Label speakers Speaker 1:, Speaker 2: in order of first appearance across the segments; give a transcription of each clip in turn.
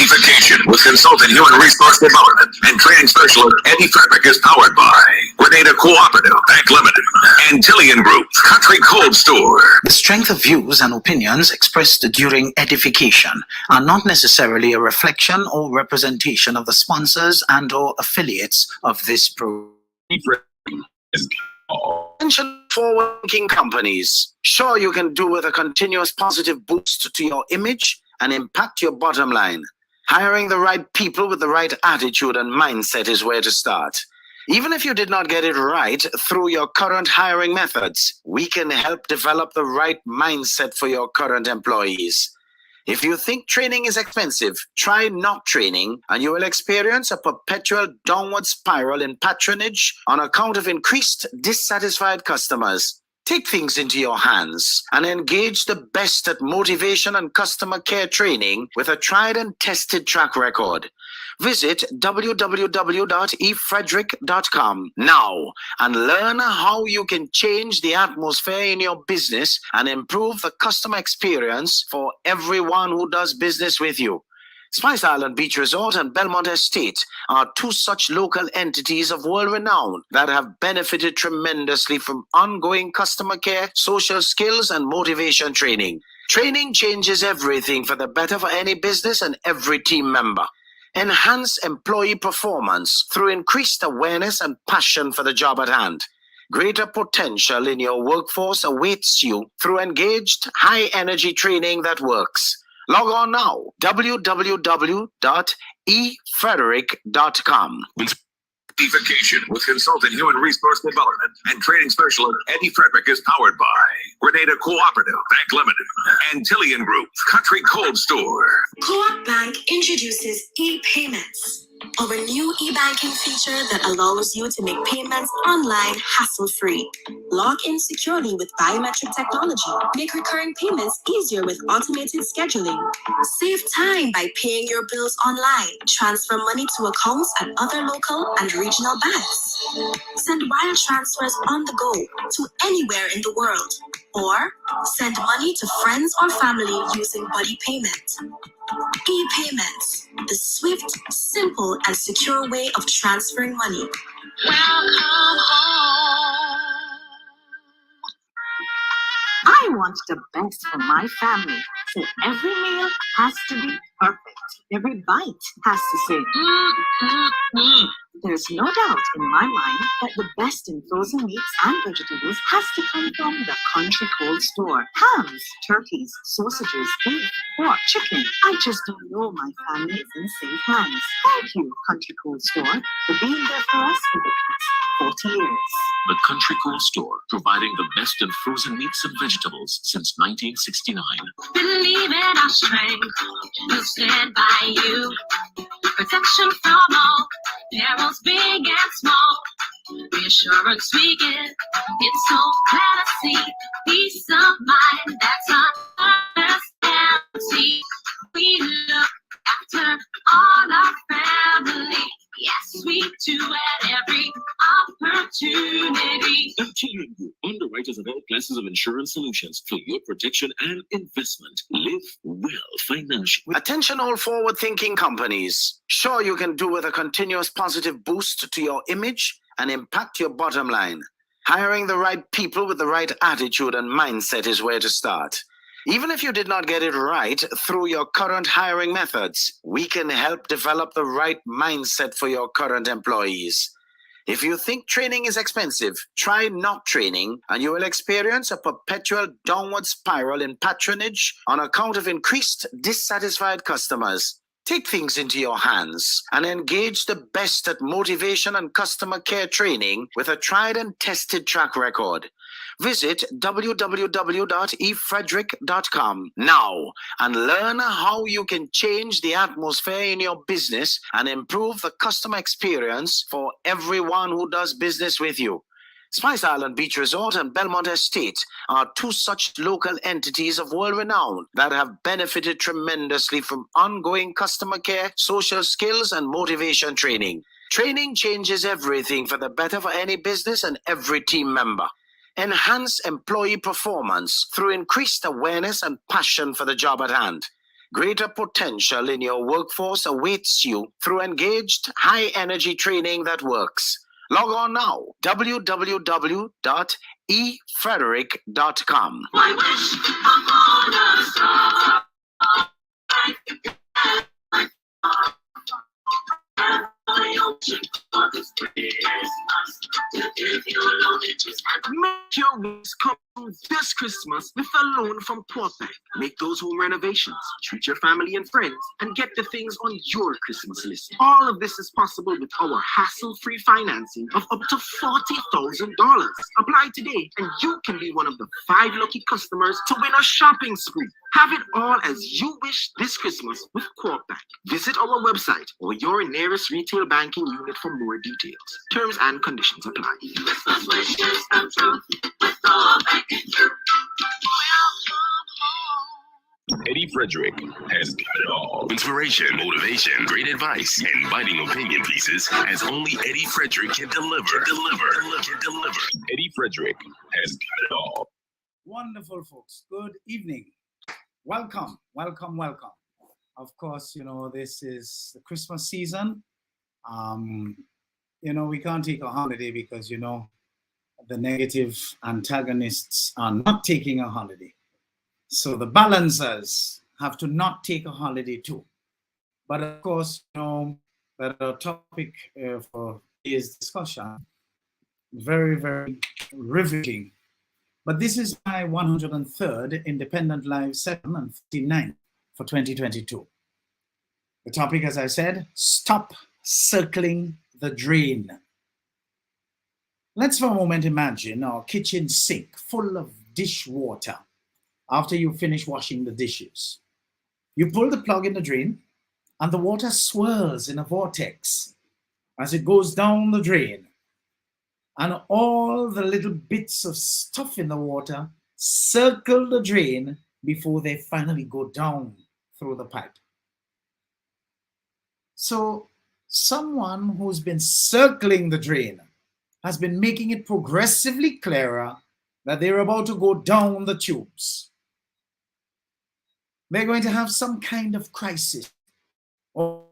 Speaker 1: EDDIE-FICATIon with consultant human resource development and training specialist EDDIE-Frederick is powered by Grenada Cooperative Bank Limited and Tillian Group Country Cold Store.
Speaker 2: The strength of views and opinions expressed during EDDIE-FICATION are not necessarily a reflection or representation of the sponsors and or affiliates of this program. Attention forward-thinking companies. Sure, you can do with a continuous positive boost to your image and impact your bottom line. Hiring the right people with the right attitude and mindset is where to start. Even if you did not get it right through your current hiring methods, we can help develop the right mindset for your current employees. If you think training is expensive, try not training and you will experience a perpetual downward spiral in patronage on account of increased dissatisfied customers. Take things into your hands and engage the best at motivation and customer care training with a tried and tested track record. Visit www.efrederick.com now and learn how you can change the atmosphere in your business and improve the customer experience for everyone who does business with you. Spice Island Beach Resort and Belmont Estate are two such local entities of world renown that have benefited tremendously from ongoing customer care, social skills, and motivation training. Training changes everything for the better for any business and every team member. Enhance employee performance through increased awareness and passion for the job at hand. Greater potential in your workforce awaits you through engaged, high-energy training that works. Log on now, www.efrederick.com.
Speaker 1: EDDIE-FICATION with consultant human resource development and training specialist EDDIE-Frederick is powered by Grenada Cooperative Bank Limited and Tillian Group Country Cold Store.
Speaker 3: Co-op Bank introduces e-payments, our new e-banking feature that allows you to make payments online hassle-free. Log in securely with biometric technology. Make recurring payments easier with automated scheduling. Save time by paying your bills online. Transfer money to accounts at other local and regional banks. Send wire transfers on the go to anywhere in the world. Or send money to friends or family using Buddy Payment. E-payments, the swift, simple, and secure way of transferring money.
Speaker 4: Welcome home. I want the best for my family, so every meal has to be perfect. Every bite has to say, There's no doubt in my mind that the best in frozen meats and vegetables has to come from the Country Cold Store. Hams, turkeys, sausages, beef, pork, chicken. I just don't know my family is in safe hands. Thank you, Country Cold Store, for being there for us for the past 40 years.
Speaker 5: The Country Cold Store, providing the best in frozen meats and vegetables since 1969.
Speaker 4: Believe in our strength, we'll stand by you. Protection from all perils, big and small. Reassurance we get, it's so glad to see. Peace of mind, that's our understanding. We look after all our family. Yes, we do at every opportunity.
Speaker 5: Tillian Group, underwriters of all classes of insurance solutions for your protection and investment. Live well financially.
Speaker 2: Attention all forward-thinking companies. Sure, you can do with a continuous positive boost to your image and impact your bottom line. Hiring the right people with the right attitude and mindset is where to start. Even if you did not get it right through your current hiring methods, we can help develop the right mindset for your current employees. If you think training is expensive, try not training and you will experience a perpetual downward spiral in patronage on account of increased dissatisfied customers. Take things into your hands and engage the best at motivation and customer care training with a tried and tested track record. Visit www.efrederick.com now and learn how you can change the atmosphere in your business and improve the customer experience for everyone who does business with you. Spice Island Beach Resort and Belmont Estate are two such local entities of world renown that have benefited tremendously from ongoing customer care, social skills, and motivation training. Training changes everything for the better for any business and every team member. Enhance employee performance through increased awareness and passion for the job at hand. Greater potential in your workforce awaits you through engaged, high-energy training that works. Log on now, www.efrederick.com.
Speaker 3: My wish upon a star.
Speaker 6: Make your wish come true this Christmas with a loan from Portbank. Make those home renovations, treat your family and friends, and get the things on your Christmas list. All of this is possible with our hassle-free financing of up to $40,000. Apply today, and you can be one of the 5 lucky customers to win a shopping spree. Have it all as you wish this Christmas with Quarkbank. Visit our website or your nearest retail banking unit for more details. Terms and conditions apply.
Speaker 3: Christmas wishes come true with Quarkbank and you.
Speaker 7: Eddie Frederick has got it all. Inspiration, motivation, great advice, and biting opinion pieces as only Eddie Frederick can deliver. Eddie Frederick has got it all.
Speaker 8: Wonderful, folks. Good evening. Welcome, welcome, welcome. Of course, you know, this is the Christmas season. You know, we can't take a holiday because, you know, the negative antagonists are not taking a holiday. So the balancers have to not take a holiday too. But of course, you know, that our topic for today's discussion, very, very riveting. But this is my 103rd Independent Live session and 59th for 2022. The topic, as I said, stop circling the drain. Let's for a moment imagine our kitchen sink full of dishwater after you finish washing the dishes. You pull the plug in the drain and the water swirls in a vortex as it goes down the drain. And all the little bits of stuff in the water circle the drain before they finally go down through the pipe. So someone who's been circling the drain has been making it progressively clearer that they're about to go down the tubes. They're going to have some kind of crisis, or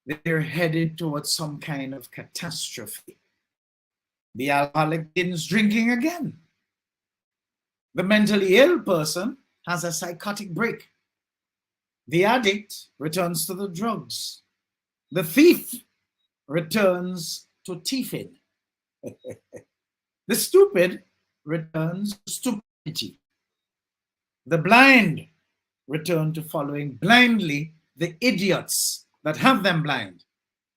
Speaker 8: they're headed towards some kind of catastrophe. The alcoholic begins drinking again. The mentally ill person has a psychotic break. The addict returns to the drugs. The thief returns to thieving. The stupid returns to stupidity. The blind return to following blindly the idiots that have them blind,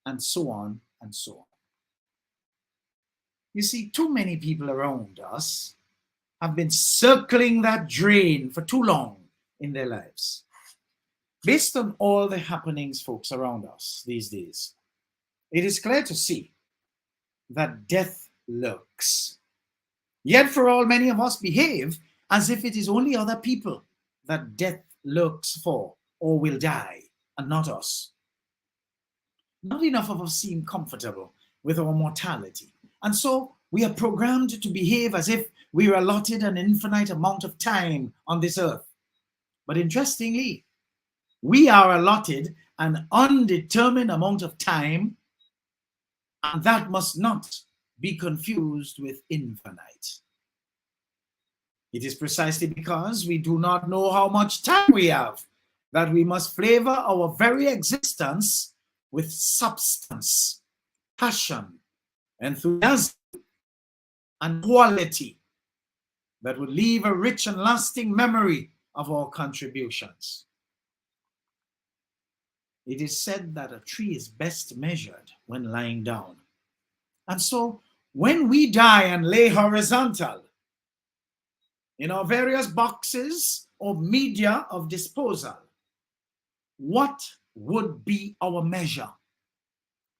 Speaker 8: and so on and so on. You see, too many people around us have been circling that drain for too long in their lives. Based on all the happenings, folks, around us these days, it is clear to see that death lurks. Yet for all, many of us behave as if it is only other people that death lurks for or will die, and not us. Not enough of us seem comfortable with our mortality, and so we are programmed to behave as if we are allotted an infinite amount of time on this earth. But interestingly, we are allotted an undetermined amount of time, and that must not be confused with infinite. It is precisely because we do not know how much time we have that we must flavor our very existence with substance, passion, enthusiasm, and quality that would leave a rich and lasting memory of our contributions. It is said that a tree is best measured when lying down. And so when we die and lay horizontal in our various boxes of media of disposal, what would be our measure?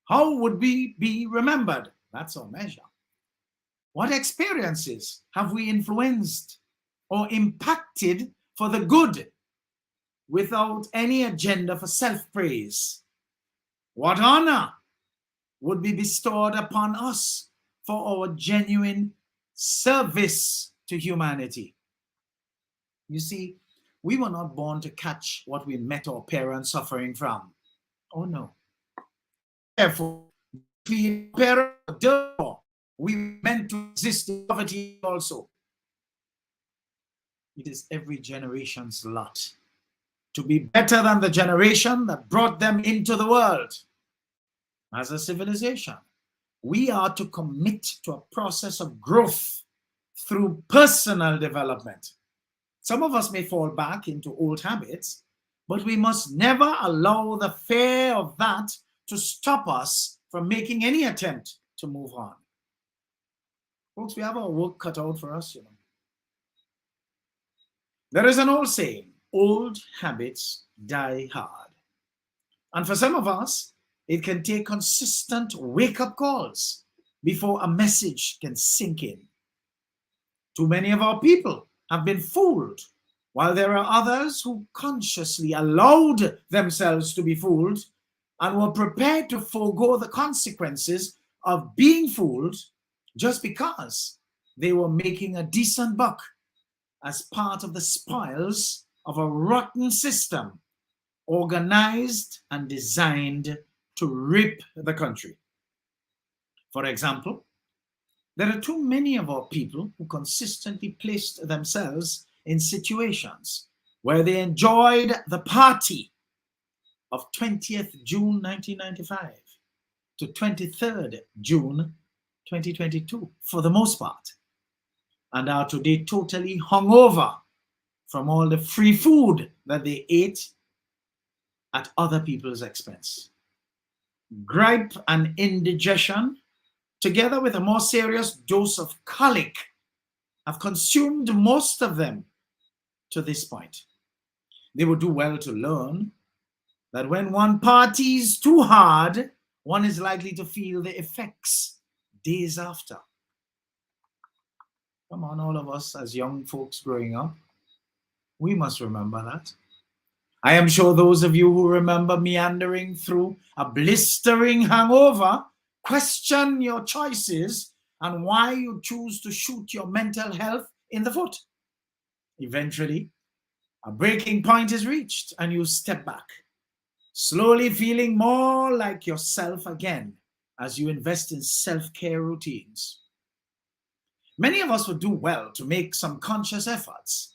Speaker 8: How would we be remembered? That's our measure. What experiences have we influenced or impacted for the good without any agenda for self-praise? What honor would be bestowed upon us for our genuine service to humanity? You see, We were not born to catch what we met our parents suffering from. Oh no. Therefore, we meant to exist in poverty also. It is every generation's lot to be better than the generation that brought them into the world. As a civilization, we are to commit to a process of growth through personal development. Some of us may fall back into old habits, but we must never allow the fear of that to stop us from making any attempt to move on. Folks, we have our work cut out for us, you know. There is an old saying, old habits die hard. And for some of us, it can take consistent wake-up calls before a message can sink in. Too many of our people have been fooled, while there are others who consciously allowed themselves to be fooled and were prepared to forego the consequences of being fooled just because they were making a decent buck as part of the spoils of a rotten system organized and designed to rip the country. For example, there are too many of our people who consistently placed themselves in situations where they enjoyed the party of 20th June 1995 to 23rd June 2022 for the most part, and are today totally hungover from all the free food that they ate at other people's expense. Gripe and indigestion, together with a more serious dose of colic, have consumed most of them to this point. They would do well to learn that when one parties too hard, one is likely to feel the effects days after. Come on, all of us as young folks growing up, we must remember that. I am sure those of you who remember meandering through a blistering hangover question your choices and why you choose to shoot your mental health in the foot. Eventually, a breaking point is reached and you step back, slowly feeling more like yourself again as you invest in self-care routines. Many of us would do well to make some conscious efforts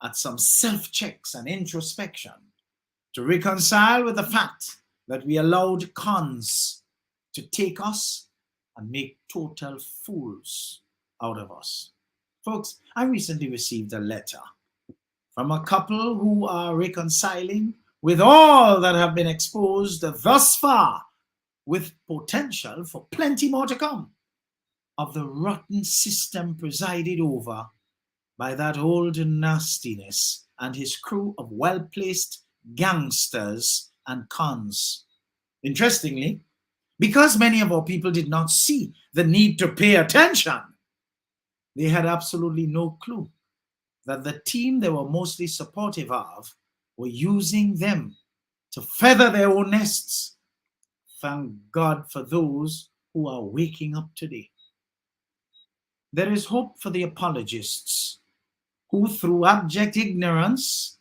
Speaker 8: at some self-checks and introspection to reconcile with the fact that we allowed cons to take us and make total fools out of us. Folks, I recently received a letter from a couple who are reconciling with all that have been exposed thus far, with potential for plenty more to come, of the rotten system presided over by that old nastiness and his crew of well-placed gangsters and cons. Interestingly, because many of our people did not see the need to pay attention, they had absolutely no clue that the team they were mostly supportive of were using them to feather their own nests. Thank God for those who are waking up today. There is hope for the apologists who, through abject ignorance,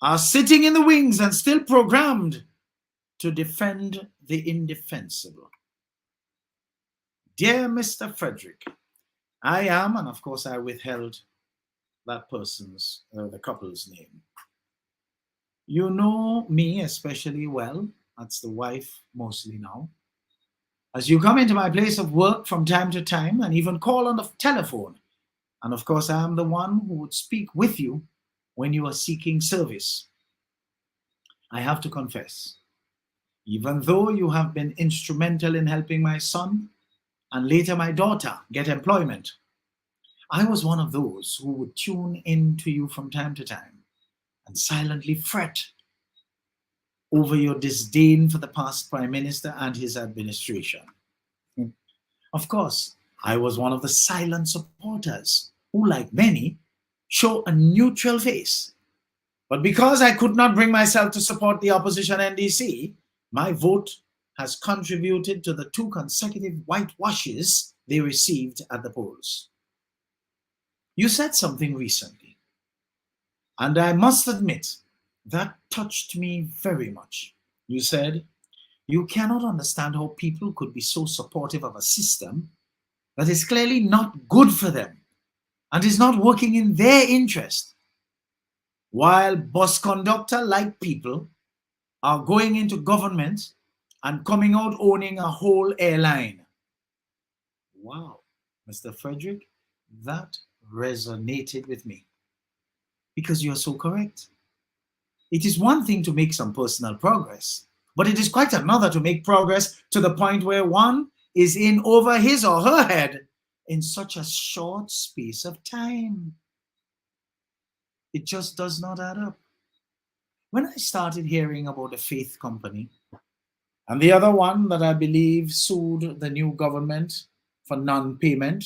Speaker 8: are sitting in the wings and still programmed to defend the indefensible. Dear Mr. Frederick, I am, and of course I withheld that person's, the couple's name. You know me especially well, that's the wife mostly now, as you come into my place of work from time to time and even call on the telephone. And of course, I am the one who would speak with you when you are seeking service. I have to confess, even though you have been instrumental in helping my son and later my daughter get employment, I was one of those who would tune in to you from time to time and silently fret over your disdain for the past Prime Minister and his administration. Of course, I was one of the silent supporters who, like many, show a neutral face. But because I could not bring myself to support the opposition NDC, my vote has contributed to the 2 consecutive whitewashes they received at the polls. You said something recently. And I must admit, that touched me very much. You said, you cannot understand how people could be so supportive of a system that is clearly not good for them and is not working in their interest, while bus conductor-like people are going into government and coming out owning a whole airline. Wow, Mr. Frederick, that resonated with me because you're so correct. It is one thing to make some personal progress, but it is quite another to make progress to the point where one is in over his or her head in such a short space of time. It just does not add up. When I started hearing about the Faith Company and the other one that I believe sued the new government for non-payment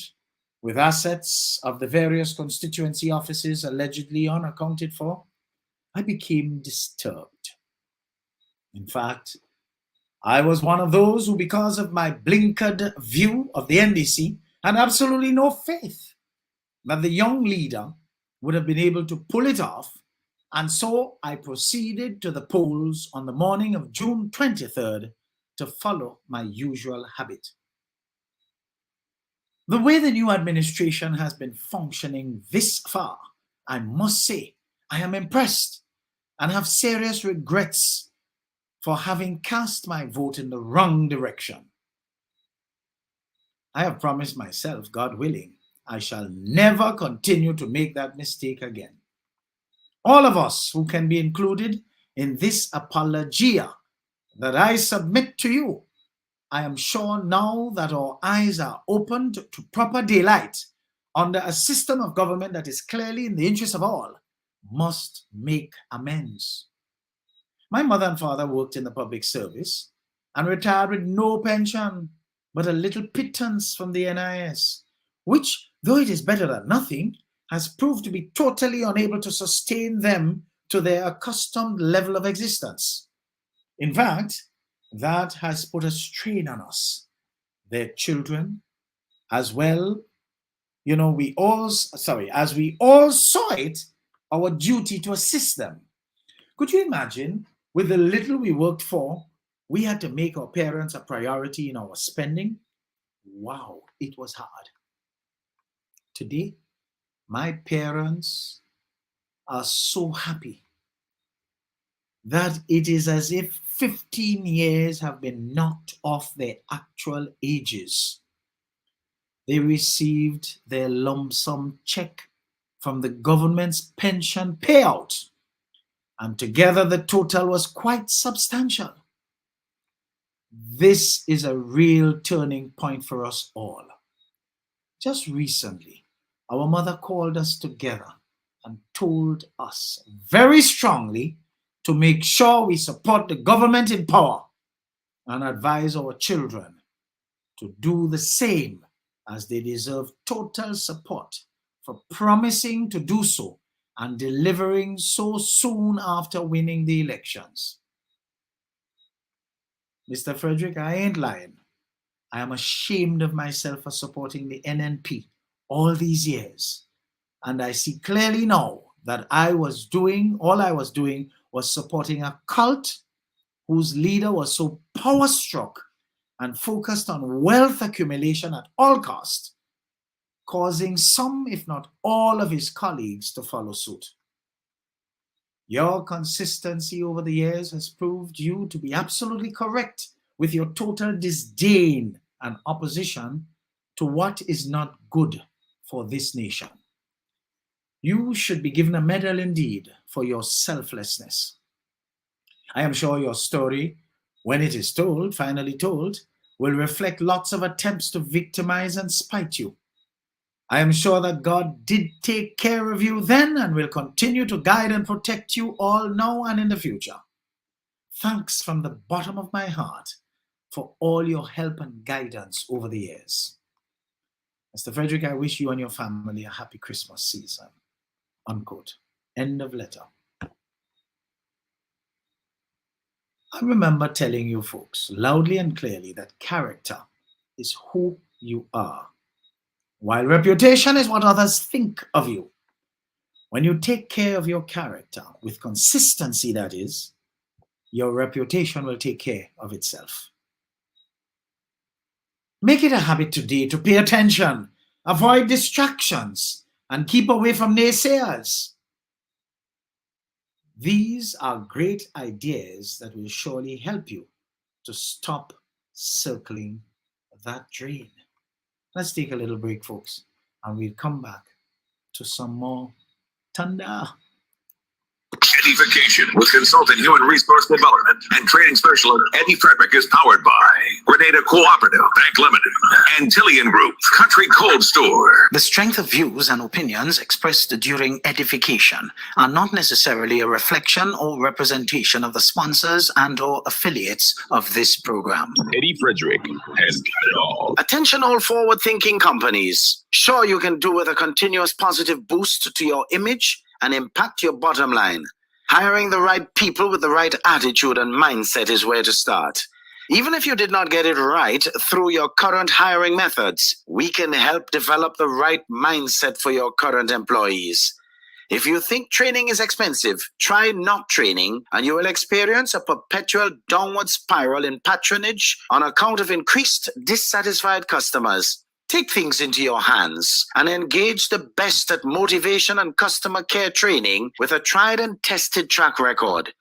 Speaker 8: with assets of the various constituency offices allegedly unaccounted for, I became disturbed. In fact, I was one of those who, because of my blinkered view of the NDC, had absolutely no faith that the young leader would have been able to pull it off, and so I proceeded to the polls on the morning of June 23rd to follow my usual habit. The way the new administration has been functioning this far, I must say, I am impressed and have serious regrets for having cast my vote in the wrong direction. I have promised myself, God willing, I shall never continue to make that mistake again. All of us who can be included in this apologia that I submit to you, I am sure now that our eyes are opened to proper daylight under a system of government that is clearly in the interest of all, must make amends. My mother and father worked in the public service and retired with no pension, but a little pittance from the NIS, which, though it is better than nothing, has proved to be totally unable to sustain them to their accustomed level of existence. In fact, that has put a strain on us, their children, as well. As we all saw it, our duty to assist them. Could you imagine, with the little we worked for, we had to make our parents a priority in our spending? Wow, it was hard. Today, my parents are so happy that it is as if 15 years have been knocked off their actual ages. They received their lump sum check from the government's pension payout, and together the total was quite substantial. This is a real turning point for us all. Just recently, our mother called us together and told us very strongly to make sure we support the government in power and advise our children to do the same, as they deserve total support for promising to do so and delivering so soon after winning the elections. Mr. Frederick, I ain't lying. I am ashamed of myself for supporting the NNP all these years. And I see clearly now that all I was doing was supporting a cult whose leader was so power-struck and focused on wealth accumulation at all costs, causing some, if not all, of his colleagues to follow suit. Your consistency over the years has proved you to be absolutely correct with your total disdain and opposition to what is not good for this nation. You should be given a medal indeed for your selflessness. I am sure your story, when it is told, finally told, will reflect lots of attempts to victimize and spite you. I am sure that God did take care of you then and will continue to guide and protect you all now and in the future. Thanks from the bottom of my heart for all your help and guidance over the years. Mr. Frederick, I wish you and your family a happy Christmas season. Unquote. End of letter. I remember telling you folks loudly and clearly that character is who you are, while reputation is what others think of you. When you take care of your character with consistency, that is, your reputation will take care of itself. Make it a habit today to pay attention, avoid distractions, and keep away from naysayers. These are great ideas that will surely help you to stop circling that drain. Let's take a little break, folks, and we'll come back to some more thunder.
Speaker 1: EDDIE-FICATION with consultant human resource development and training specialist Eddie Frederick is powered by Grenada Cooperative, Bank Limited, and Tillian Group, Country Cold Store.
Speaker 2: The strength of views and opinions expressed during edification are not necessarily a reflection or representation of the sponsors and or affiliates of this program.
Speaker 7: Eddie Frederick has got it all.
Speaker 2: Attention all forward-thinking companies. Sure, you can do with a continuous positive boost to your image and impact your bottom line. Hiring the right people with the right attitude and mindset is where to start. Even if you did not get it right through your current hiring methods, we can help develop the right mindset for your current employees. If you think training is expensive, try not training and you will experience a perpetual downward spiral in patronage on account of increased dissatisfied customers. Take things into your hands and engage the best at motivation and customer care training with a tried and tested track record.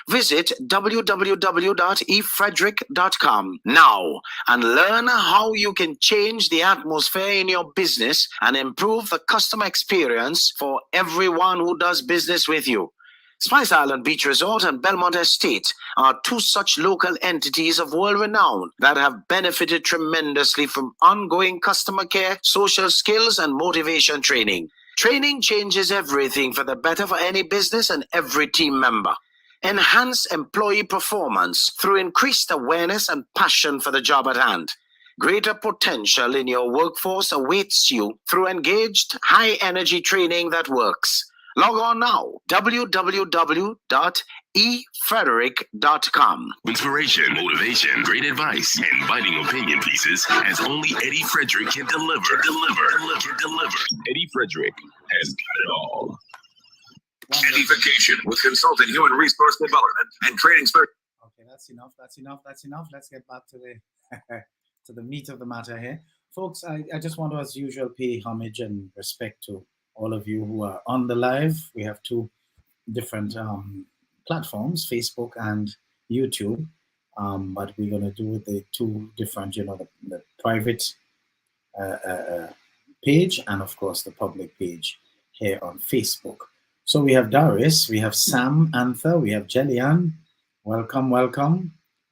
Speaker 2: Visit www.efrederick.com now and learn how you can change the atmosphere in your business and improve the customer experience for everyone who does business with you. Spice Island Beach Resort and Belmont Estate are two such local entities of world renown that have benefited tremendously from ongoing customer care, social skills, and motivation training. Training changes everything for the better for any business and every team member. Enhance employee performance through increased awareness and passion for the job at hand. Greater potential in your workforce awaits you through engaged, high-energy training that works. Log on now, www.efrederick.com.
Speaker 7: Inspiration, motivation, great advice, and biting opinion pieces as only Eddie Frederick can deliver. Eddie Frederick has got it all.
Speaker 1: EDDIE-FICATION with consultant human resource development and training specialist.
Speaker 8: Okay, that's enough. Let's get back to the to the meat of the matter here. Folks, I just want to, as usual, pay homage and respect to all of you who are on the live. We have two different platforms, Facebook and YouTube, but we're going to do the two different, the private page and, of course, the public page here on Facebook. So we have Doris, we have Sam Anther, we have Jillian. Welcome.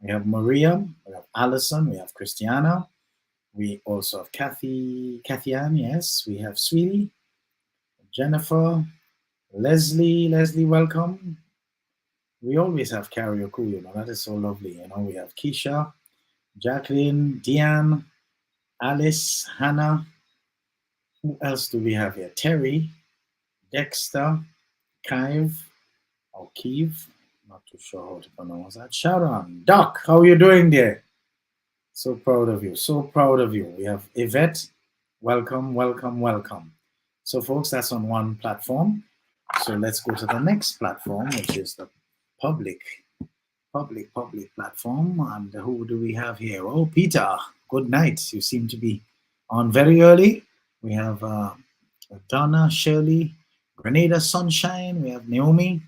Speaker 8: We have Maria, we have Allison, we have Christiana. We also have Kathy-Ann, yes. We have Sweetie, Jennifer, Leslie, welcome. We always have karaoke, that is so lovely. We have Keisha, Jacqueline, Deanne, Alice, Hannah. Who else do we have here? Terry, Dexter, Kive, or Keeve, not too sure how to pronounce that. Sharon, Doc, how are you doing there? So proud of you, We have Yvette, welcome. So folks, that's on one platform. So let's go to the next platform, which is the public platform. And who do we have here? Oh, Peter, good night. You seem to be on very early. We have Donna, Shirley, Grenada Sunshine. We have Naomi,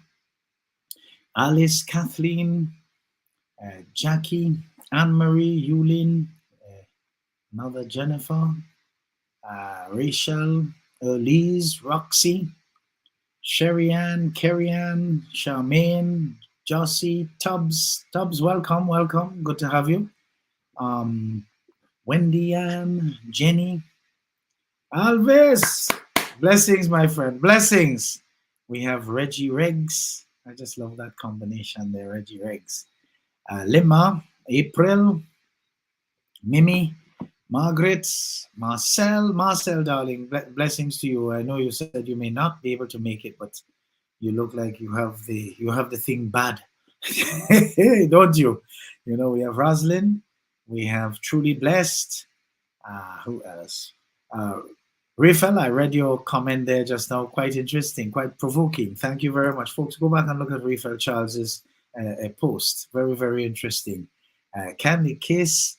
Speaker 8: Alice, Kathleen, Jackie, Anne-Marie, Yulin, another Jennifer, Rachel, Elise, Roxy, Sherry-Ann, Carrie-Ann, Charmaine, Josie, Tubbs, welcome, good to have you. Wendy Ann, Jenny, Alvis, blessings, my friend, blessings. We have Reggie Reggs, I just love that combination there, Reggie Reggs. Lima, April, Mimi, Margaret, Marcel, darling, blessings to you. I know you said you may not be able to make it, but you look like you have the thing bad, don't you? We have Roslyn, we have Truly Blessed. Who else? Raphael, I read your comment there just now. Quite interesting, quite provoking. Thank you very much. Folks, go back and look at Raphael Charles's post. Very, very interesting. Candy Kiss,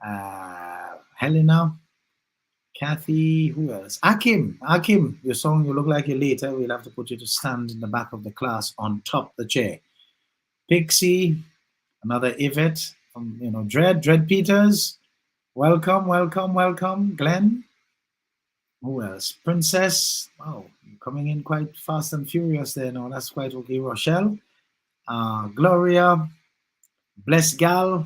Speaker 8: Helena, Kathy, who else? Akim, your song, You Look Like You're Later. We'll have to put you to stand in the back of the class on top of the chair. Pixie, another Yvette from, Dread Peters. Welcome, welcome, welcome. Glenn. Who else? Princess. Wow, you're coming in quite fast and furious there. No, that's quite okay. Rochelle. Gloria. Bless Gal.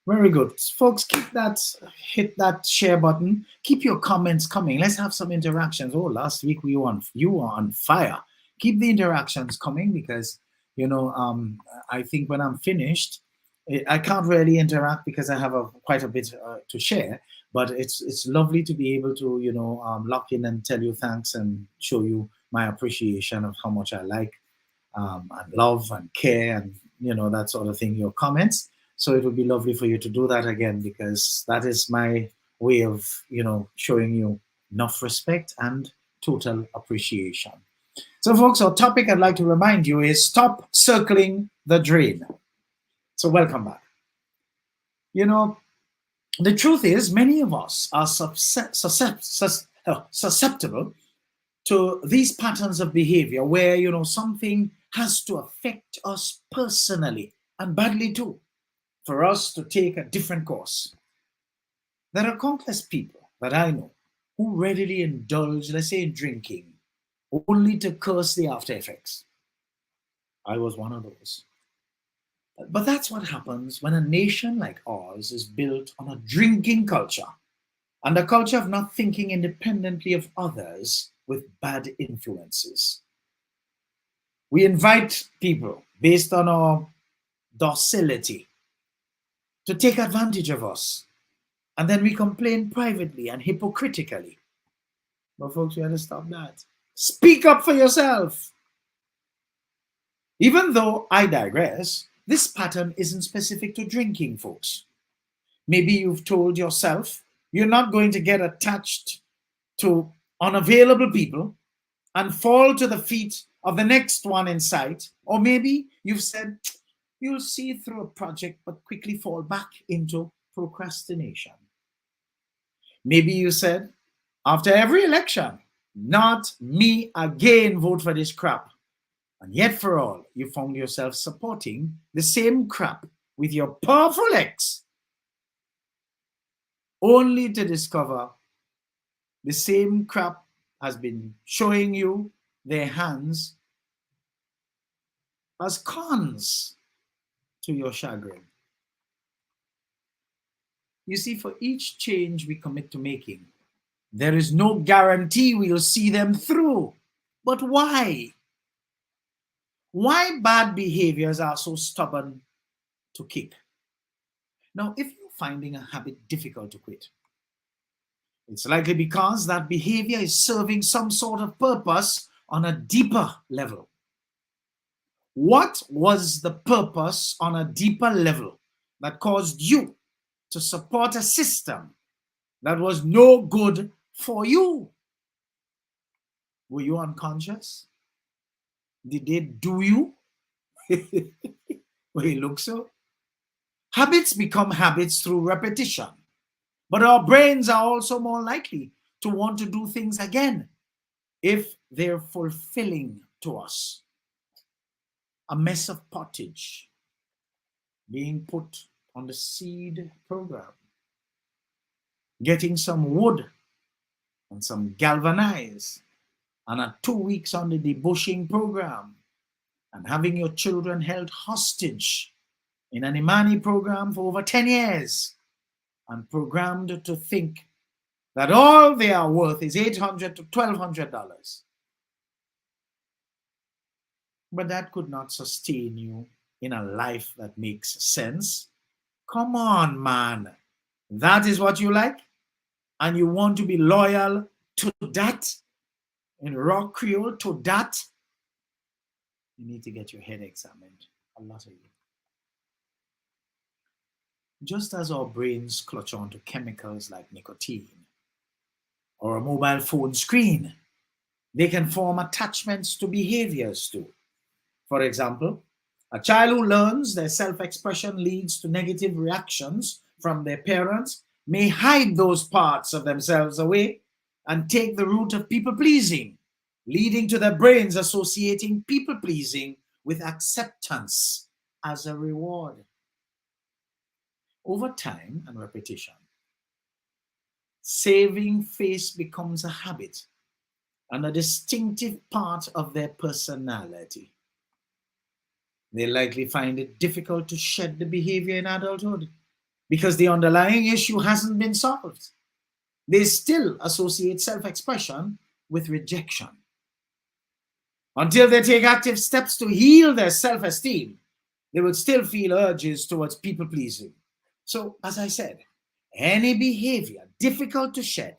Speaker 8: Very good. Folks, hit that share button. Keep your comments coming. Let's have some interactions. Oh, last week you were on fire. Keep the interactions coming because, I think when I'm finished, I can't really interact because I have quite a bit to share, but it's lovely to be able to, lock in and tell you thanks and show you my appreciation of how much I like and love and care and, that sort of thing, your comments. So it would be lovely for you to do that again, because that is my way of, showing you enough respect and total appreciation. So folks, our topic I'd like to remind you is stop circling the drain. So welcome back. The truth is many of us are susceptible to these patterns of behavior where, something has to affect us personally and badly too, for us to take a different course. There are countless people that I know who readily indulge, let's say, in drinking, only to curse the after effects. I was one of those. But that's what happens when a nation like ours is built on a drinking culture and a culture of not thinking independently of others with bad influences. We invite people based on our docility to take advantage of us, and then we complain privately and hypocritically. But folks, we have to stop that. Speak up for yourself. Even though I digress, this pattern isn't specific to drinking, folks. Maybe you've told yourself you're not going to get attached to unavailable people and fall to the feet of the next one in sight. Or maybe you've said you'll see through a project but quickly fall back into procrastination. Maybe you said, after every election, not me again, vote for this crap. And yet for all, you found yourself supporting the same crap with your powerful ex, only to discover the same crap has been showing you their hands as cons to your chagrin. You see, for each change we commit to making, there is no guarantee we'll see them through. But why? Why bad behaviors are so stubborn to kick? Now, if you're finding a habit difficult to quit, it's likely because that behavior is serving some sort of purpose on a deeper level. What was the purpose on a deeper level that caused you to support a system that was no good for you? Were you unconscious? Did they do you? Well, it looks so. Habits become habits through repetition, but our brains are also more likely to want to do things again if they're fulfilling to us. A mess of pottage being put on the seed program, getting some wood and some galvanize, and a 2 weeks on the debushing program, and having your children held hostage in an Imani program for over 10 years, and programmed to think that all they are worth is $800 to $1,200. But that could not sustain you in a life that makes sense. Come on, man. That is what you like? And you want to be loyal to that? In raw Creole, to that? You need to get your head examined. A lot of you. Just as our brains clutch onto chemicals like nicotine, or a mobile phone screen. They can form attachments to behaviors too. For example, a child who learns their self-expression leads to negative reactions from their parents may hide those parts of themselves away and take the route of people-pleasing, leading to their brains associating people-pleasing with acceptance as a reward. Over time and repetition, saving face becomes a habit and a distinctive part of their personality. They likely find it difficult to shed the behavior in adulthood because the underlying issue hasn't been solved. They still associate self-expression with rejection. Until they take active steps to heal their self-esteem, they will still feel urges towards people-pleasing. So, as I said, any behavior difficult to shed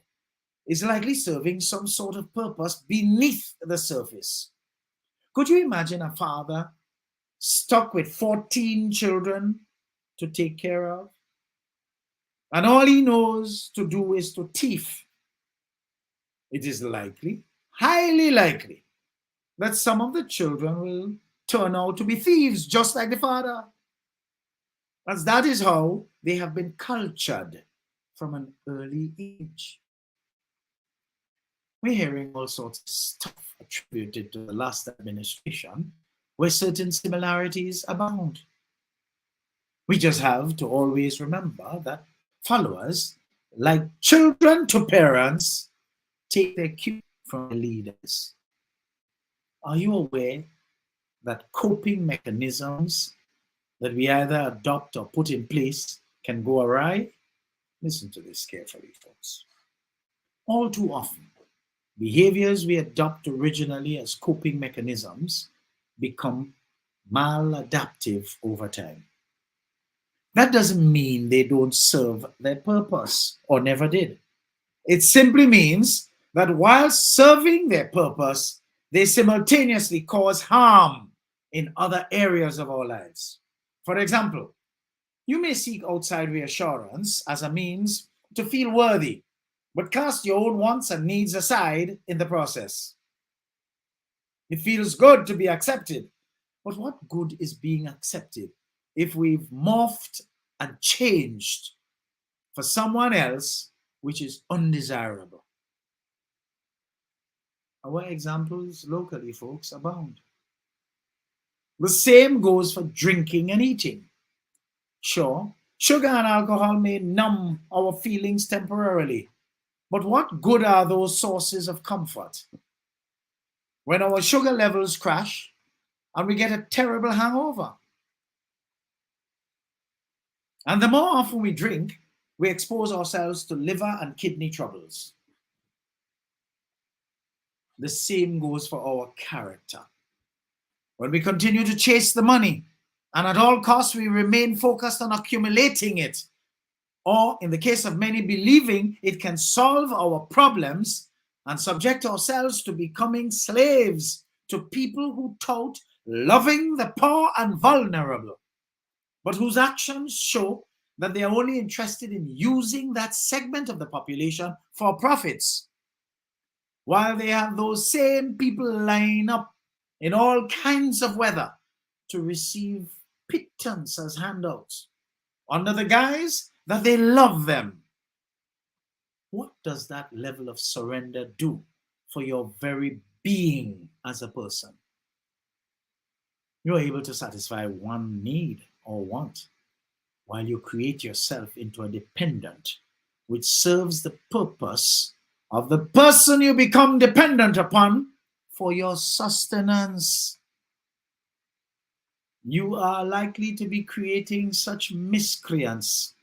Speaker 8: is likely serving some sort of purpose beneath the surface. Could you imagine a father stuck with 14 children to take care of, and all he knows to do is to thief? It is likely, highly likely, that some of the children will turn out to be thieves just like the father, as that is how they have been cultured from an early age. We're hearing all sorts of stuff attributed to the last administration where certain similarities abound. We just have to always remember that followers, like children to parents, take their cue from their leaders. Are you aware that coping mechanisms that we either adopt or put in place can go awry? Listen to this carefully, folks. All too often, behaviors we adopt originally as coping mechanisms become maladaptive over time. That doesn't mean they don't serve their purpose or never did. It simply means that while serving their purpose, they simultaneously cause harm in other areas of our lives. For example, you may seek outside reassurance as a means to feel worthy, but cast your own wants and needs aside in the process. It feels good to be accepted, but what good is being accepted if we've morphed and changed for someone else which is undesirable? Our examples locally, folks, abound. The same goes for drinking and eating. Sure, sugar and alcohol may numb our feelings temporarily, but what good are those sources of comfort when our sugar levels crash and we get a terrible hangover? And the more often we drink, we expose ourselves to liver and kidney troubles. The same goes for our character. When we continue to chase the money and at all costs we remain focused on accumulating it, or in the case of many, believing it can solve our problems, and subject ourselves to becoming slaves to people who tout loving the poor and vulnerable, but whose actions show that they are only interested in using that segment of the population for profits, while they have those same people line up in all kinds of weather to receive pittance as handouts under the guise that they love them. What does that level of surrender do for your very being as a person? You're able to satisfy one need or want, while you create yourself into a dependent, which serves the purpose of the person you become dependent upon for your sustenance. You are likely to be creating such miscreants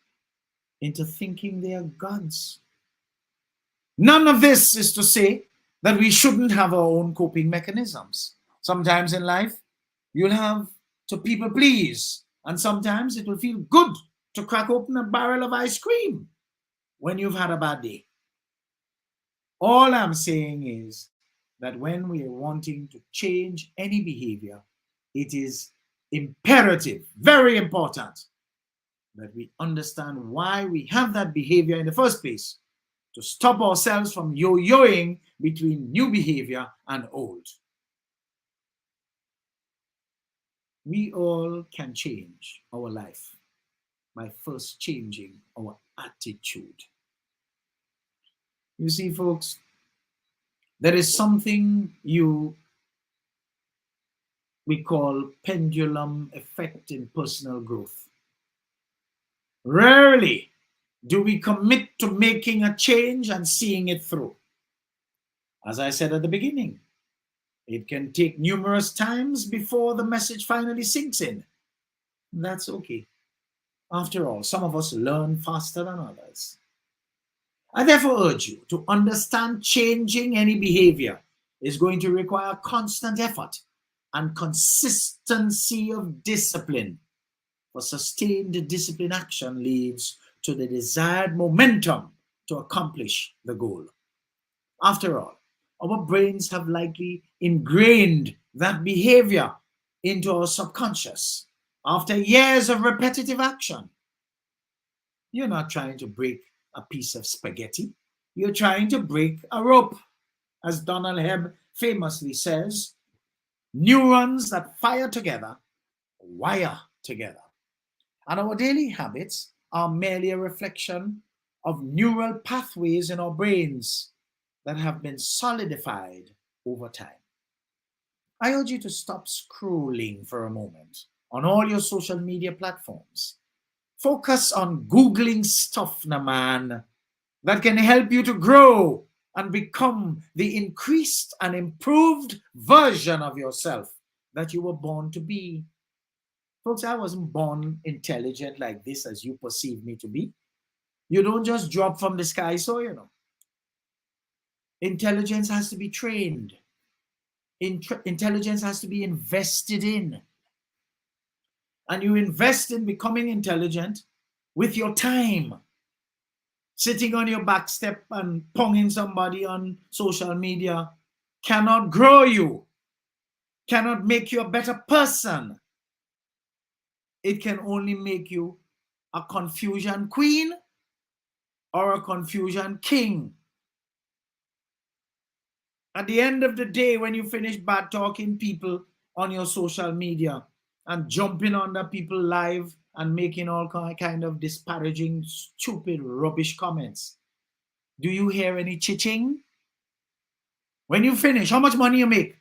Speaker 8: into thinking they are gods. None of this is to say that we shouldn't have our own coping mechanisms. Sometimes in life, you'll have to people please, and sometimes it will feel good to crack open a barrel of ice cream when you've had a bad day. All I'm saying is that when we are wanting to change any behavior, it is imperative, very important, that we understand why we have that behavior in the first place, to stop ourselves from yo-yoing between new behavior and old. We all can change our life by first changing our attitude. You see, folks, there is something we call pendulum effect in personal growth. Rarely do we commit to making a change and seeing it through. As I said at the beginning, it can take numerous times before the message finally sinks in. That's okay. After all, some of us learn faster than others. I therefore urge you to understand changing any behavior is going to require constant effort and consistency of discipline. For sustained discipline action leads to the desired momentum to accomplish the goal. After all, our brains have likely ingrained that behavior into our subconscious after years of repetitive action. You're not trying to break a piece of spaghetti. You're trying to break a rope. As Donald Hebb famously says, neurons that fire together wire together. And our daily habits are merely a reflection of neural pathways in our brains that have been solidified over time. I urge you to stop scrolling for a moment on all your social media platforms. Focus on Googling stuff, na man, that can help you to grow and become the increased and improved version of yourself that you were born to be. Folks, I wasn't born intelligent like this as you perceive me to be. You don't just drop from the sky, so you know. Intelligence has to be trained. Intelligence has to be invested in. And you invest in becoming intelligent with your time. Sitting on your back step and ponging somebody on social media cannot grow you, cannot make you a better person. It can only make you a confusion queen or a confusion king. At the end of the day, when you finish bad talking people on your social media and jumping under people live and making all kind of disparaging, stupid, rubbish comments, do you hear any ching? When you finish, how much money you make?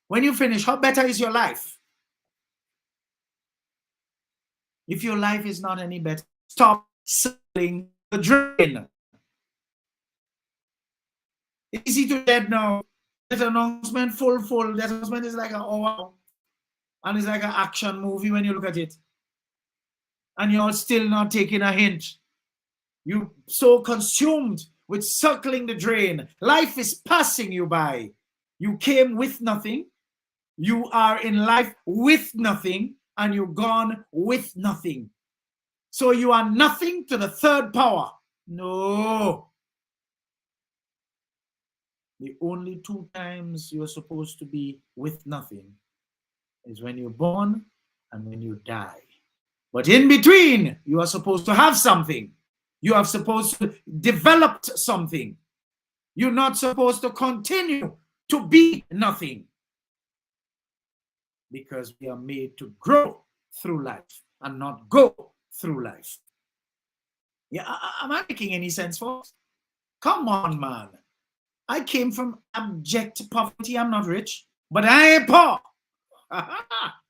Speaker 8: When you finish, how better is your life? If your life is not any better, stop selling the drain. It's easy to get now. That announcement full. That announcement is like an hour. And it's like an action movie when you look at it. And you're still not taking a hint. You're so consumed with circling the drain. Life is passing you by. You came with nothing. You are in life with nothing. And you're gone with nothing. So you are nothing to the third power. No. The only two times you're supposed to be with nothing is when you're born and when you die. But in between, you are supposed to have something. You are supposed to develop something. You're not supposed to continue to be nothing. Because we are made to grow through life and not go through life. Yeah, am I making any sense, folks? Come on, man. I came from abject poverty. I'm not rich, but I ain't poor. I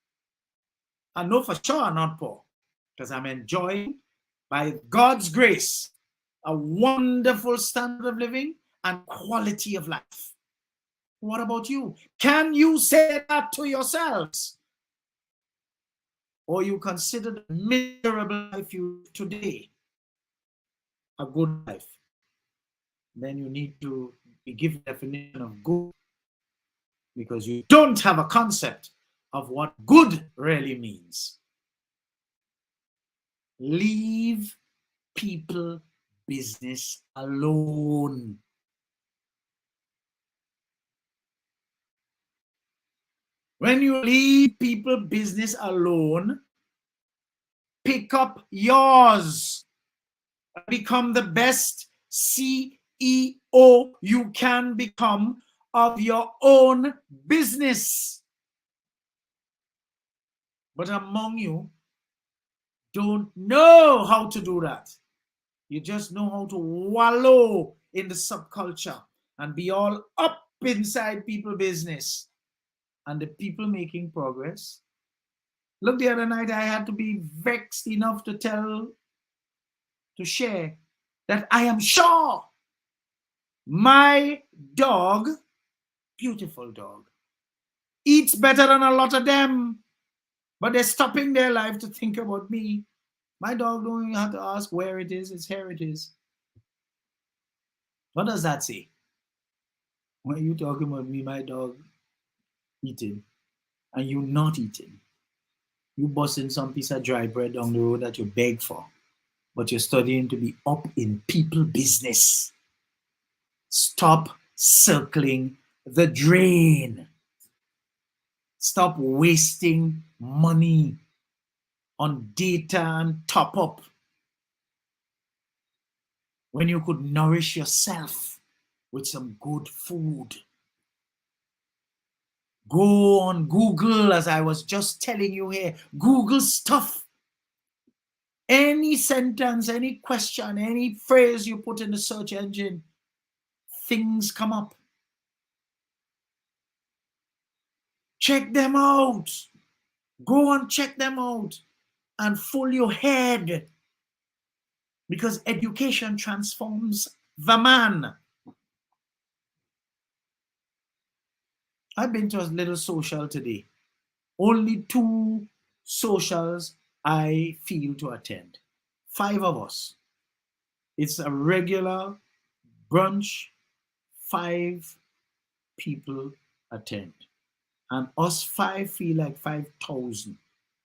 Speaker 8: know for sure I'm not poor because I'm enjoying, by God's grace, a wonderful standard of living and quality of life. What about you? Can you say that to yourselves? Or you consider the miserable life you have today a good life? Then you need to be given a definition of good, because you don't have a concept of what good really means. Leave people business alone. When you leave people business alone, pick up yours. Become the best CRT CEO you can become of your own business. But among you don't know how to do that. You just know how to wallow in the subculture and be all up inside people business. And the people making progress. Look, the other night I had to be vexed enough to share that I am sure my dog, beautiful dog, eats better than a lot of them, but they're stopping their life to think about me. My dog don't even have to ask where it is, it's here it is. What does that say? When you talking about me, my dog eating, and you not eating, you busting some piece of dry bread down the road that you beg for, but you're studying to be up in people business. Stop circling the drain. Stop wasting money on data and top up when you could nourish yourself with some good food. Go on Google, as I was just telling you here. Google stuff. Any sentence, any question, any phrase you put in the search engine, things come up. Check them out. Go and check them out and fill your head, because education transforms the man. I've been to a little social today. Only 2 socials I feel to attend. 5 of us. It's a regular brunch. 5 people attend. And us 5 feel like 5,000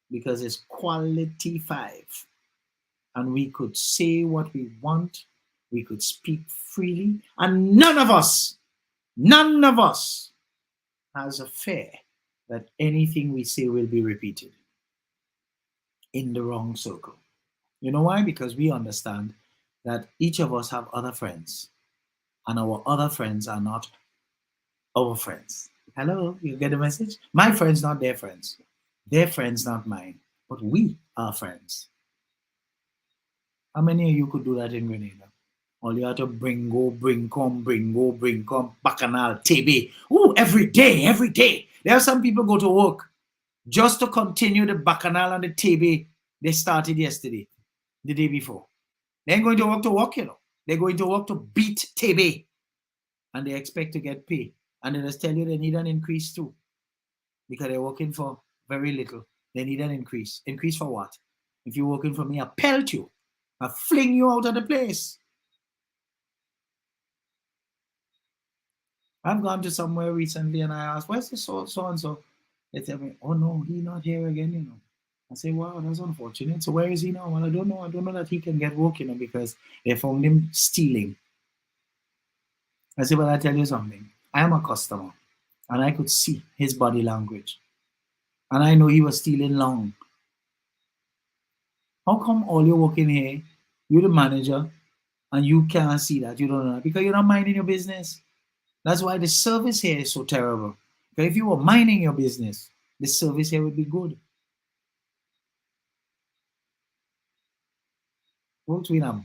Speaker 8: because it's quality 5. And we could say what we want. We could speak freely. And none of us has a fear that anything we say will be repeated in the wrong circle. You know why? Because we understand that each of us have other friends, and our other friends are not our friends. Hello, you get the message? My friends, not their friends. Their friends, not mine. But we are friends. How many of you could do that in Grenada? All you have to bring, go, bring, come, bacchanal, TB. Ooh, every day. There are some people go to work just to continue the bacchanal and the TB they started yesterday, the day before. They ain't going to work, you know. They're going to work to beat TB. And they expect to get pay. And they just tell you they need an increase too. Because they're working for very little. They need an increase. Increase for what? If you're working for me, I'll pelt you. I'll fling you out of the place. I've gone to somewhere recently and I asked, where's the so-and-so? They tell me, oh no, he's not here again, you know. I say, wow, that's unfortunate. So where is he now? Well, I don't know. I don't know that he can get work, you know, because they found him stealing. I say, well, I tell you something. I am a customer and I could see his body language. And I know he was stealing long. How come all you're working here, you're the manager, and you can't see that? You don't know that? Because you're not minding your business. That's why the service here is so terrible. Because if you were minding your business, the service here would be good. Folks, we're in a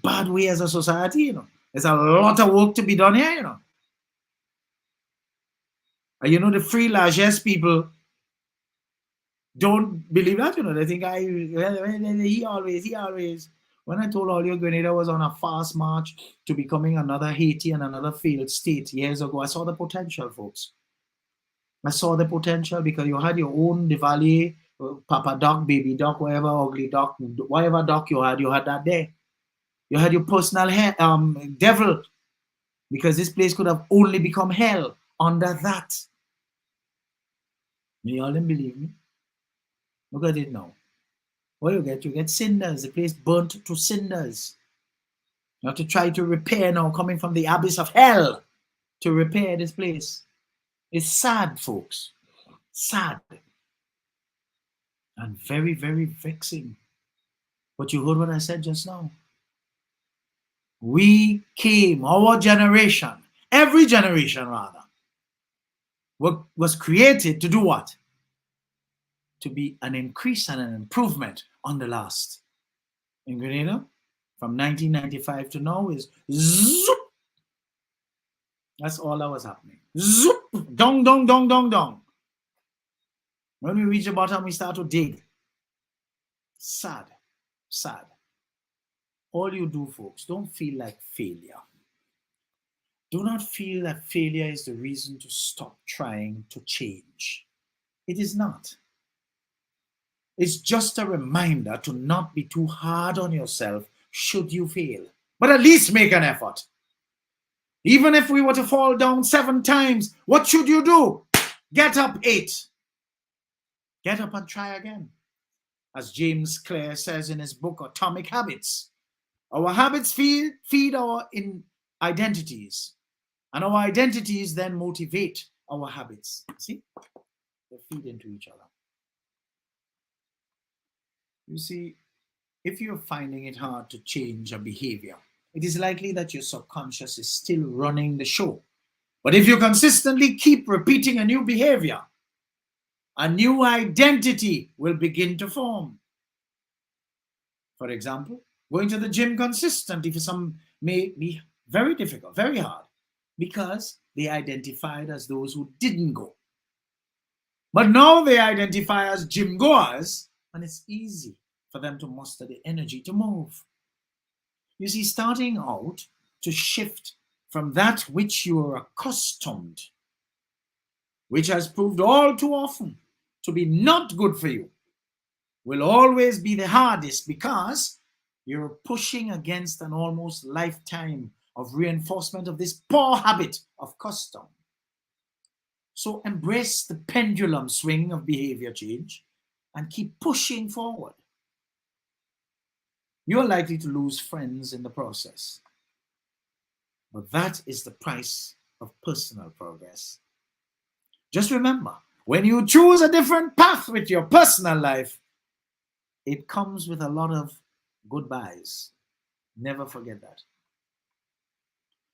Speaker 8: bad way as a society, you know. There's a lot of work to be done here, you know. And you know, the free largesse people don't believe that, you know. They think he always. When I told all you Grenada was on a fast march to becoming another Haiti and another failed state years ago, I saw the potential, folks. I saw the potential because you had your own Diwali, Papa Doc, Baby Doc, whatever ugly Doc, whatever Doc you had that there. You had your personal devil, because this place could have only become hell under that. You all didn't believe me? Look at it now. What you get cinders. The place burnt to cinders. You have to try to repair now, coming from the abyss of hell to repair this place. It's sad, folks. Sad. And very, very vexing. But you heard what I said just now. We came, our generation, every generation rather, was created to do what? To be an increase and an improvement on the last. In Grenada, from 1995 to now is zoop. That's all that was happening. Zoop, dong, dong, dong, dong, dong. When we reach the bottom, we start to dig. Sad, sad. All you do, folks, don't feel like failure. Do not feel that failure is the reason to stop trying to change. It is not. It's just a reminder to not be too hard on yourself should you fail. But at least make an effort. Even if we were to fall down 7 times, what should you do? Get up 8. Get up and try again. As James Clear says in his book, Atomic Habits, our habits feed our identities, and our identities then motivate our habits. See? They feed into each other. You see, if you're finding it hard to change a behavior, it is likely that your subconscious is still running the show. But if you consistently keep repeating a new behavior, a new identity will begin to form. For example, going to the gym consistently for some may be very difficult, very hard, because they identified as those who didn't go. But now they identify as gym goers, and it's easy for them to muster the energy to move. You see, starting out to shift from that which you are accustomed, which has proved all too often to be not good for you, will always be the hardest because you're pushing against an almost lifetime of reinforcement of this poor habit of custom. So embrace the pendulum swing of behavior change and keep pushing forward. You're likely to lose friends in the process, but that is the price of personal progress. Just remember, when you choose a different path with your personal life, it comes with a lot of goodbyes. Never forget that.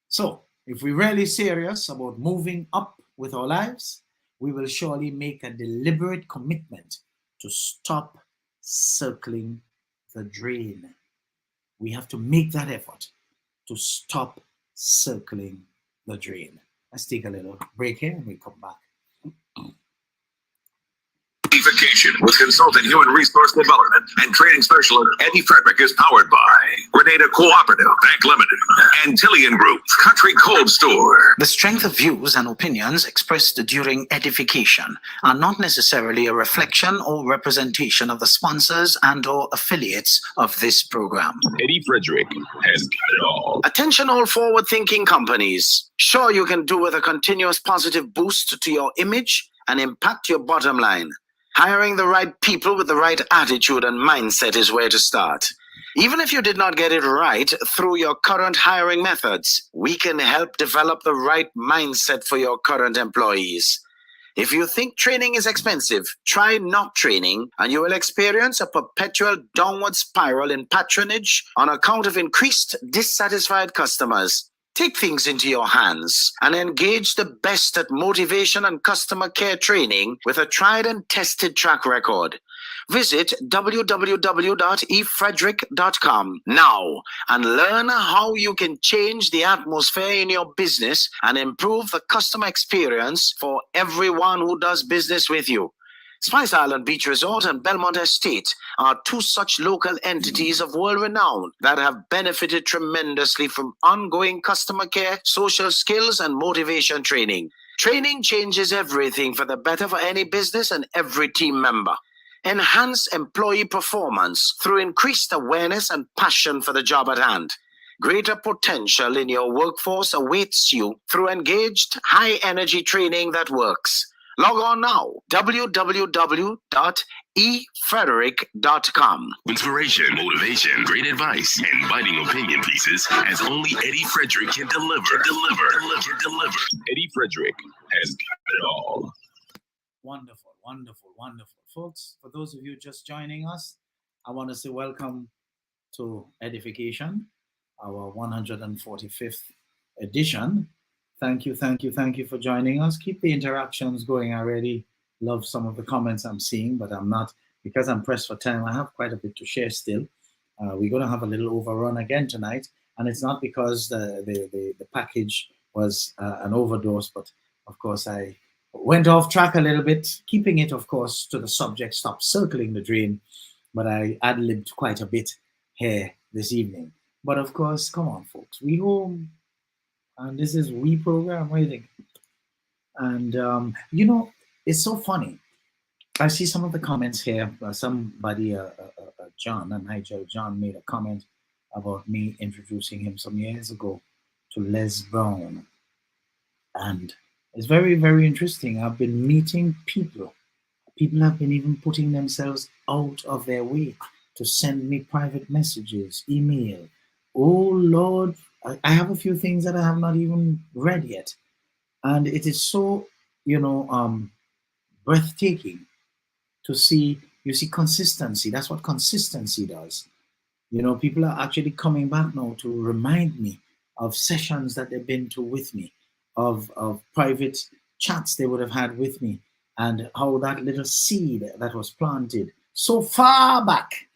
Speaker 8: So, if we're really serious about moving up with our lives, we will surely make a deliberate commitment to stop circling the drain. We have to make that effort to stop circling the drain. Let's take a little break here and we come back.
Speaker 1: EDDIE-FICATION with consultant human resource development and training specialist EDDIE Frederick is powered by Grenada Cooperative, Bank Limited, and Tillian Group, Country Cold Store.
Speaker 2: The strength of views and opinions expressed during edification are not necessarily a reflection or representation of the sponsors and or affiliates of this program.
Speaker 7: Eddie Frederick has got it all.
Speaker 2: Attention all forward-thinking companies. Sure, you can do with a continuous positive boost to your image and impact your bottom line. Hiring the right people with the right attitude and mindset is where to start. Even if you did not get it right through your current hiring methods, we can help develop the right mindset for your current employees. If you think training is expensive, try not training and you will experience a perpetual downward spiral in patronage on account of increased dissatisfied customers. Take things into your hands and engage the best at motivation and customer care training with a tried and tested track record. Visit www.efrederick.com now and learn how you can change the atmosphere in your business and improve the customer experience for everyone who does business with you. Spice Island Beach Resort and Belmont Estate are 2 such local entities of world renown that have benefited tremendously from ongoing customer care, social skills, and motivation training. Training changes everything for the better for any business and every team member. Enhance employee performance through increased awareness and passion for the job at hand. Greater potential in your workforce awaits you through engaged, high-energy training that works. Log on now, www.efrederick.com.
Speaker 7: Inspiration, motivation, great advice, and biting opinion pieces as only Eddie Frederick can deliver. Eddie Frederick has got it all.
Speaker 8: Wonderful, wonderful, wonderful. Folks, for those of you just joining us, I want to say welcome to Edification. our 145th edition. Thank you for joining us. Keep the interactions going. I already love some of the comments I'm seeing, but I'm not, because I'm pressed for time. I have quite a bit to share still. We're going to have a little overrun again tonight, and it's not because the package was an overdose, but of course I went off track a little bit, keeping it, of course, to the subject, stop circling the drain, but I ad-libbed quite a bit here this evening. But of course, come on, folks, we home, and this is we program, what do you think? And you know, it's so funny. I see some of the comments here. Somebody, John, Nigel John, made a comment about me introducing him some years ago to Les Brown. And it's very, very interesting. I've been meeting people. People have been even putting themselves out of their way to send me private messages, email. Oh, Lord, I have a few things that I have not even read yet. And it is so, you know, breathtaking to see. You see consistency. That's what consistency does. You know, people are actually coming back now to remind me of sessions that they've been to with me, of private chats they would have had with me, and how that little seed that was planted so far back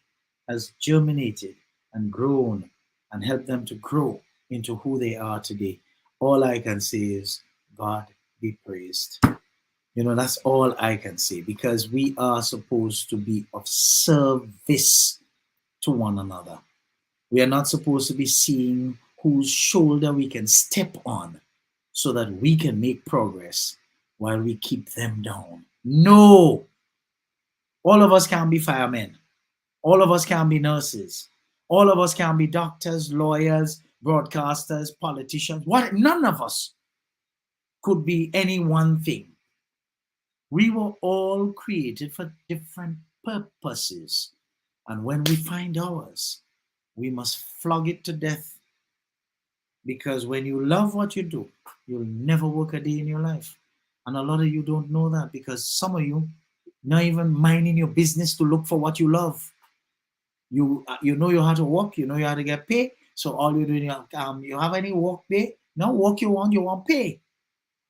Speaker 8: has germinated and grown and helped them to grow into who they are today. All I can say is, God be praised. You know, that's all I can say, because we are supposed to be of service to one another. We are not supposed to be seeing whose shoulder we can step on so that we can make progress while we keep them down. No! All of us can be firemen. All of us can be nurses. All of us can be doctors, lawyers, broadcasters, politicians. What? None of us could be any one thing. We were all created for different purposes. And when we find ours, we must flog it to death. Because when you love what you do, you'll never work a day in your life. And a lot of you don't know that, because some of you not even minding your business to look for what you love. You know you how to work, you know you how to get paid. So all you're doing, you have any work pay? No work you want pay.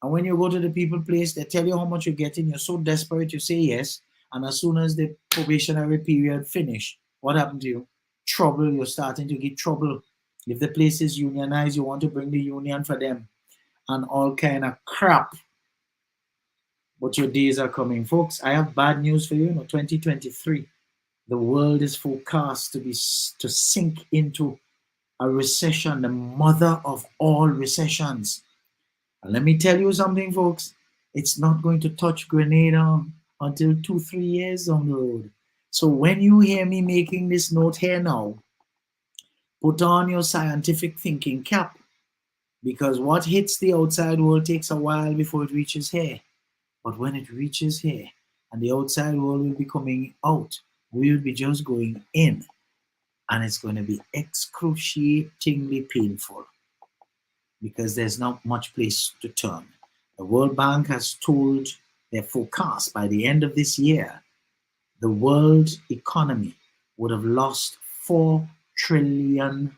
Speaker 8: And when you go to the people place, they tell you how much you're getting. You're so desperate, you say yes. And as soon as the probationary period finish, what happened to you? Trouble. You're starting to get trouble. If the place is unionized, you want to bring the union for them, and all kind of crap. But your days are coming, folks. I have bad news for you. 2023, the world is forecast to sink into a recession, the mother of all recessions. And let me tell you something, folks. It's not going to touch Grenada until 2-3 years down the road. So when you hear me making this note here now, put on your scientific thinking cap, because what hits the outside world takes a while before it reaches here. But when it reaches here and the outside world will be coming out, we will be just going in, and it's going to be excruciatingly painful, because there's not much place to turn. The World Bank has told their forecast by the end of this year, the world economy would have lost $4 trillion.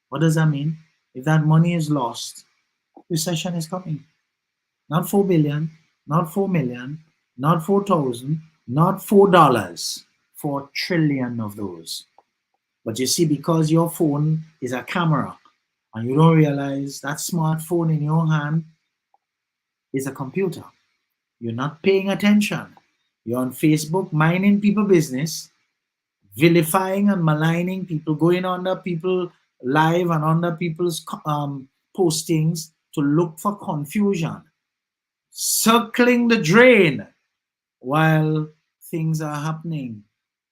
Speaker 8: What does that mean? If that money is lost, recession is coming. Not 4 billion, not 4 million, not 4,000, not $4, 4 trillion of those. But you see, because your phone is a camera, and you don't realize that smartphone in your hand is a computer. You're not paying attention. You're on Facebook minding people business, vilifying and maligning people, going under people live and under people's postings to look for confusion, circling the drain while things are happening.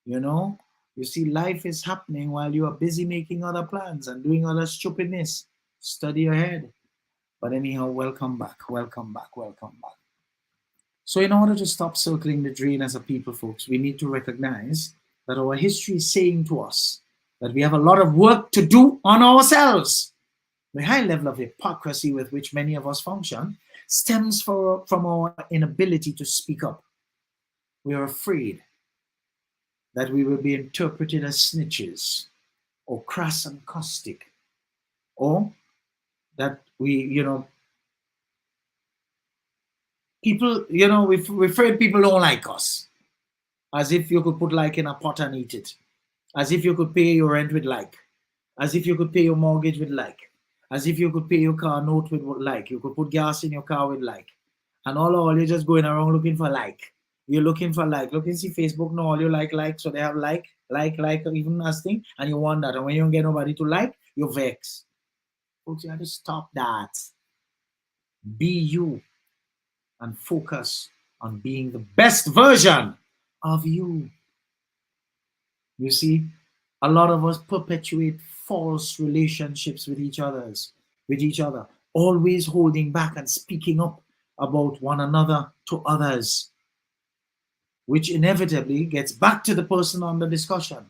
Speaker 8: You see, life is happening while you are busy making other plans and doing other stupidness. Study ahead. But anyhow, welcome back. So in order to stop circling the drain as a people, folks, we need to recognize that our history is saying to us that we have a lot of work to do on ourselves. The high level of hypocrisy with which many of us function stems from our inability to speak up. We are afraid that we will be interpreted as snitches. or crass and caustic, or that we, people, we're afraid people don't like us, as if you could put like in a pot and eat it, as if you could pay your rent with like, as if you could pay your mortgage with like, as if you could pay your car note with like, you could put gas in your car with like, and all you're just going around looking for like. You're looking for like. Look and see Facebook now, all you like, so they have like, even as thing, and you want that. And when you don't get nobody to like, you vex. Folks, you have to stop that. Be you and focus on being the best version of you. You see, a lot of us perpetuate false relationships with each other, always holding back and speaking up about one another to others, which inevitably gets back to the person under discussion,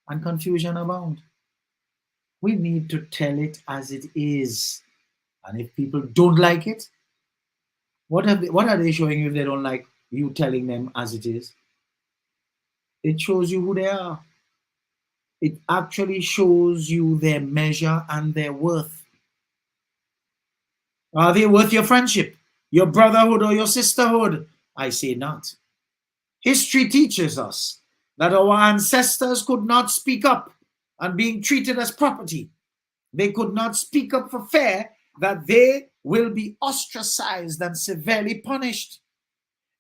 Speaker 8: and confusion abound. We need to tell it as it is. And if people don't like it, what are they showing you if they don't like you telling them as it is? It shows you who they are. It actually shows you their measure and their worth. Are they worth your friendship, your brotherhood, or your sisterhood? I say not. History teaches us that our ancestors could not speak up and being treated as property. They could not speak up for fear that they will be ostracized and severely punished.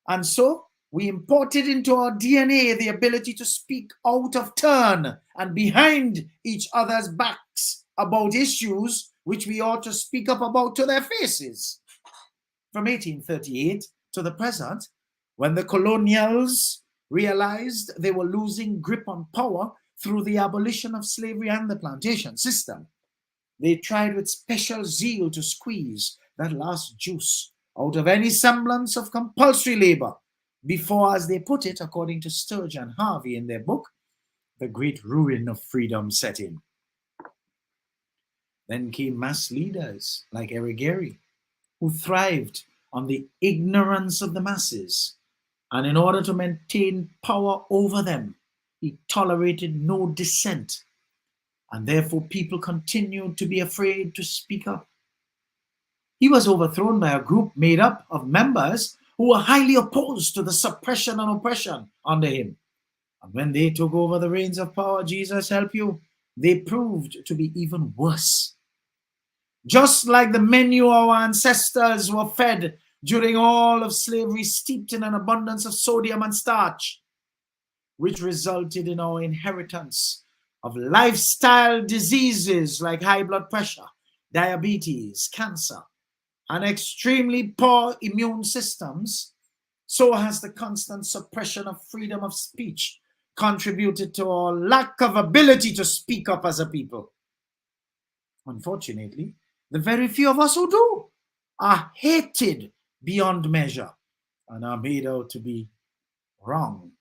Speaker 8: And so we imported into our DNA the ability to speak out of turn and behind each other's backs about issues which we ought to speak up about to their faces. From 1838 to the present, when the colonials realized they were losing grip on power through the abolition of slavery and the plantation system, they tried with special zeal to squeeze that last juice out of any semblance of compulsory labor before, as they put it, according to Sturge and Harvey in their book, the great ruin of freedom set in. Then came mass leaders like Eric Gary, who thrived on the ignorance of the masses, and in order to maintain power over them, he tolerated no dissent, and therefore people continued to be afraid to speak up. He was overthrown by a group made up of members who were highly opposed to the suppression and oppression under him. And when they took over the reins of power, Jesus help you, they proved to be even worse. Just like the menu our ancestors were fed during all of slavery, steeped in an abundance of sodium and starch, which resulted in our inheritance of lifestyle diseases like high blood pressure, diabetes, cancer, and extremely poor immune systems, so has the constant suppression of freedom of speech contributed to our lack of ability to speak up as a people. Unfortunately, the very few of us who do are hated beyond measure and are made out to be wrong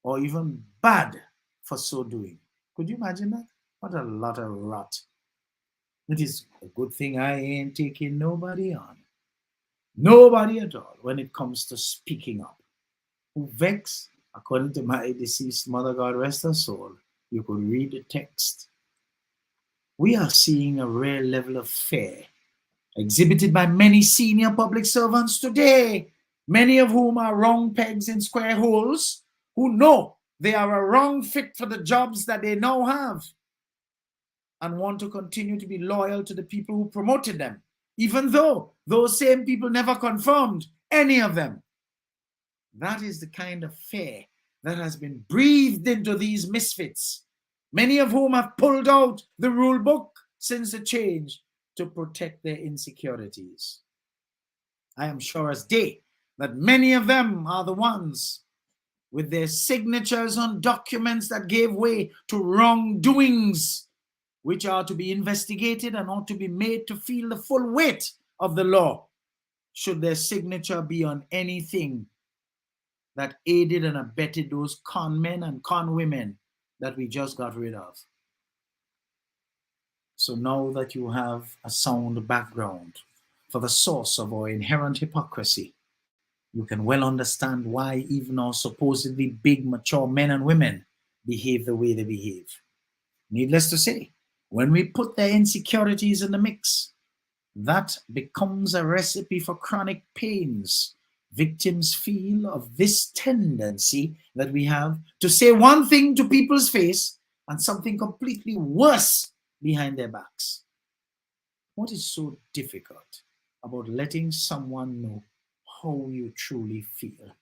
Speaker 8: or even bad for so doing. Could you imagine that? What a lot of rot. It is a good thing I ain't taking nobody on. Nobody at all when it comes to speaking up. Who vex, according to my deceased mother, God rest her soul, you could read the text. We are seeing a rare level of fear exhibited by many senior public servants today, many of whom are wrong pegs in square holes, who know they are a wrong fit for the jobs that they now have and want to continue to be loyal to the people who promoted them, even though those same people never confirmed any of them. That is the kind of fear that has been breathed into these misfits, many of whom have pulled out the rule book since the change to protect their insecurities. I am sure as day that many of them are the ones with their signatures on documents that gave way to wrongdoings, which are to be investigated and ought to be made to feel the full weight of the law, should their signature be on anything that aided and abetted those con men and con women that we just got rid of. So now that you have a sound background for the source of our inherent hypocrisy, you can well understand why even our supposedly big, mature men and women behave the way they behave. Needless to say, when we put their insecurities in the mix, that becomes a recipe for chronic pains. Victims feel of this tendency that we have to say one thing to people's face and something completely worse behind their backs. What is so difficult about letting someone know how you truly feel?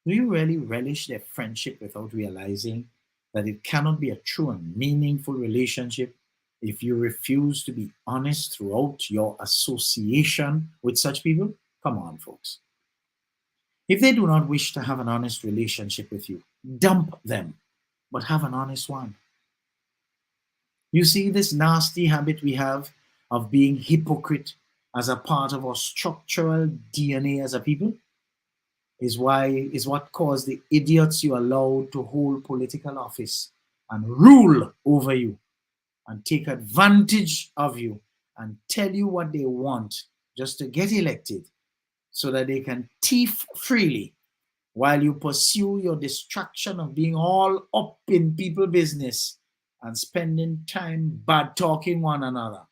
Speaker 8: Do you really relish their friendship without realizing that it cannot be a true and meaningful relationship if you refuse to be honest throughout your association with such people? Come on, folks. If they do not wish to have an honest relationship with you, dump them, but have an honest one. You see this nasty habit we have of being hypocrite as a part of our structural DNA as a people is what caused the idiots you allowed to hold political office and rule over you and take advantage of you and tell you what they want just to get elected so that they can thief freely while you pursue your distraction of being all up in people's business and spending time bad talking one another.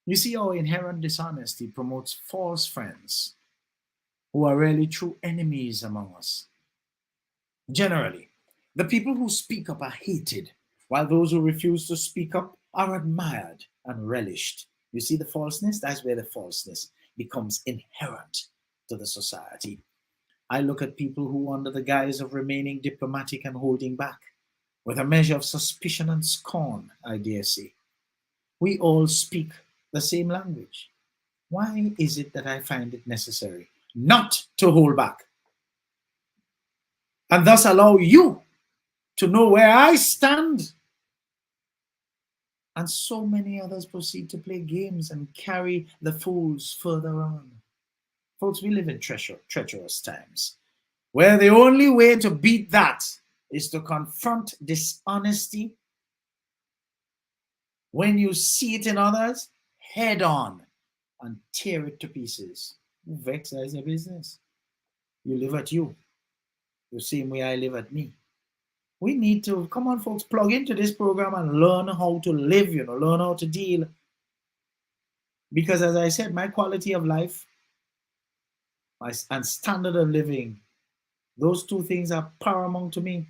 Speaker 8: You see, our inherent dishonesty promotes false friends who are really true enemies among us. Generally, the people who speak up are hated, while those who refuse to speak up are admired and relished. You see the falseness? That's where the falseness becomes inherent to the society. I look at people who, under the guise of remaining diplomatic and holding back, with a measure of suspicion and scorn, I dare say. We all speak the same language. Why is it that I find it necessary not to hold back and thus allow you to know where I stand? And so many others proceed to play games and carry the fools further on. Folks, we live in treacherous times where the only way to beat that is to confront dishonesty when you see it in others head on and tear it to pieces. Who vexes your business? You live at you the same way I live at me. We need to, come on folks, plug into this program and learn how to live, learn how to deal. Because as I said, my quality of life and standard of living, those two things are paramount to me.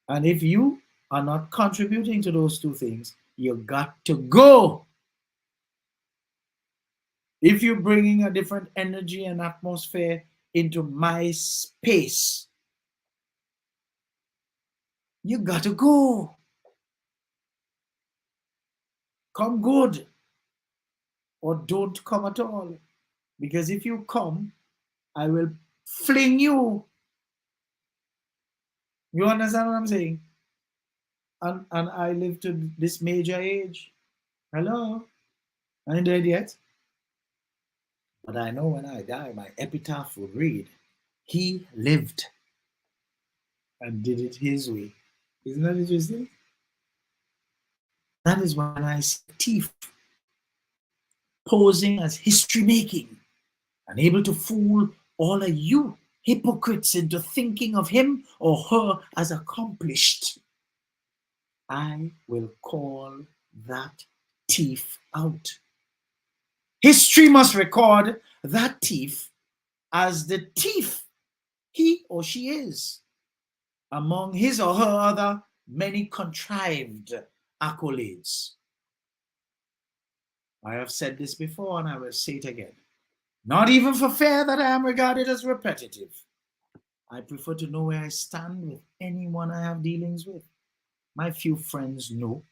Speaker 8: And if you are not contributing to those two things, you got to go. If you're bringing a different energy and atmosphere into my space, you got to go. Come good or don't come at all. Because if you come, I will fling you. You understand what I'm saying? And I live to this major age. Hello? I ain't dead yet. But I know when I die, my epitaph will read, he lived and did it his way. Isn't that interesting? That is when I see thief posing as history making and able to fool all of you hypocrites into thinking of him or her as accomplished. I will call that thief out. History must record that thief as the thief he or she is, among his or her other many contrived accolades. I have said this before and I will say it again. Not even for fear that I am regarded as repetitive. I prefer to know where I stand with anyone I have dealings with. My few friends know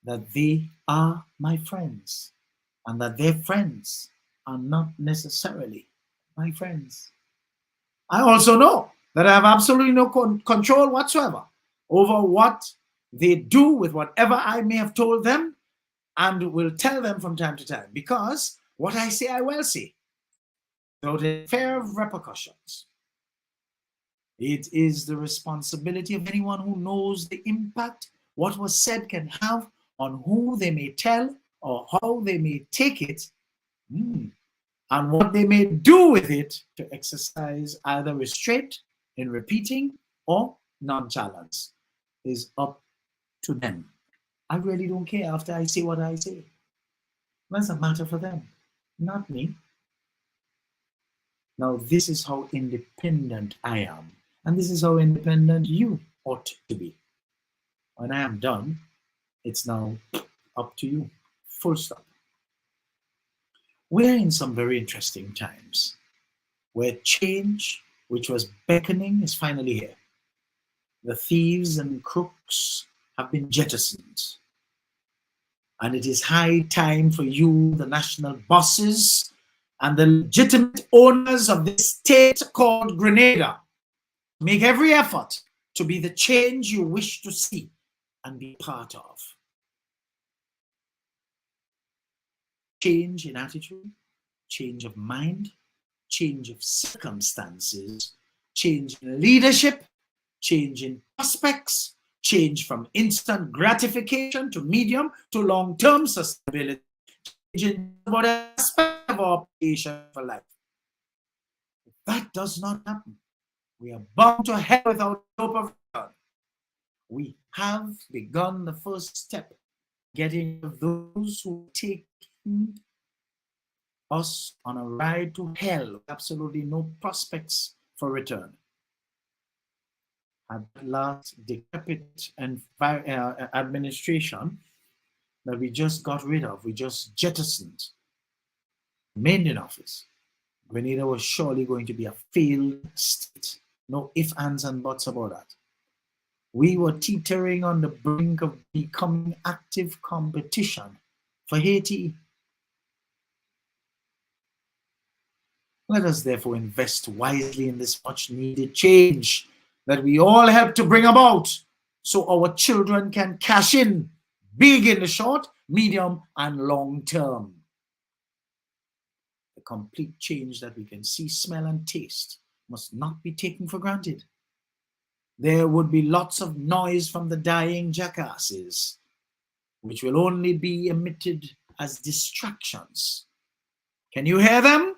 Speaker 8: that they are my friends and that their friends are not necessarily my friends. I also know that I have absolutely no control whatsoever over what they do with whatever I may have told them and will tell them from time to time, because what I say I will say without a fear of repercussions. It is the responsibility of anyone who knows the impact what was said can have on who they may tell or how they may take it, and what they may do with it to exercise either restraint in repeating or nonchalance. is up to them. I really don't care after I say what I say. That's a matter for them, not me. Now, this is how independent I am, and this is how independent you ought to be. When I am done, it's now up to you. Full stop. We're in some very interesting times where change, which was beckoning, is finally here. The thieves and crooks have been jettisoned. And it is high time for you, the national bosses, and the legitimate owners of this state called Grenada, to make every effort to be the change you wish to see and be part of. Change in attitude, change of mind, change of circumstances, change in leadership, change in prospects, change from instant gratification to medium to long-term sustainability, change in what aspect of our operation for life. If that does not happen, we are bound to hell without hope of return. We have begun the first step, getting those who take us on a ride to hell with absolutely no prospects for return. At last decrepit and administration that we just got rid of, we just jettisoned, remained in office, Grenada was surely going to be a failed state. No ifs, ands, and buts about that. We were teetering on the brink of becoming active competition for Haiti. Let us therefore invest wisely in this much needed change that we all help to bring about, so our children can cash in big in the short, medium, and long term. The complete change that we can see, smell, and taste must not be taken for granted. There would be lots of noise from the dying jackasses, which will only be emitted as distractions. Can you hear them?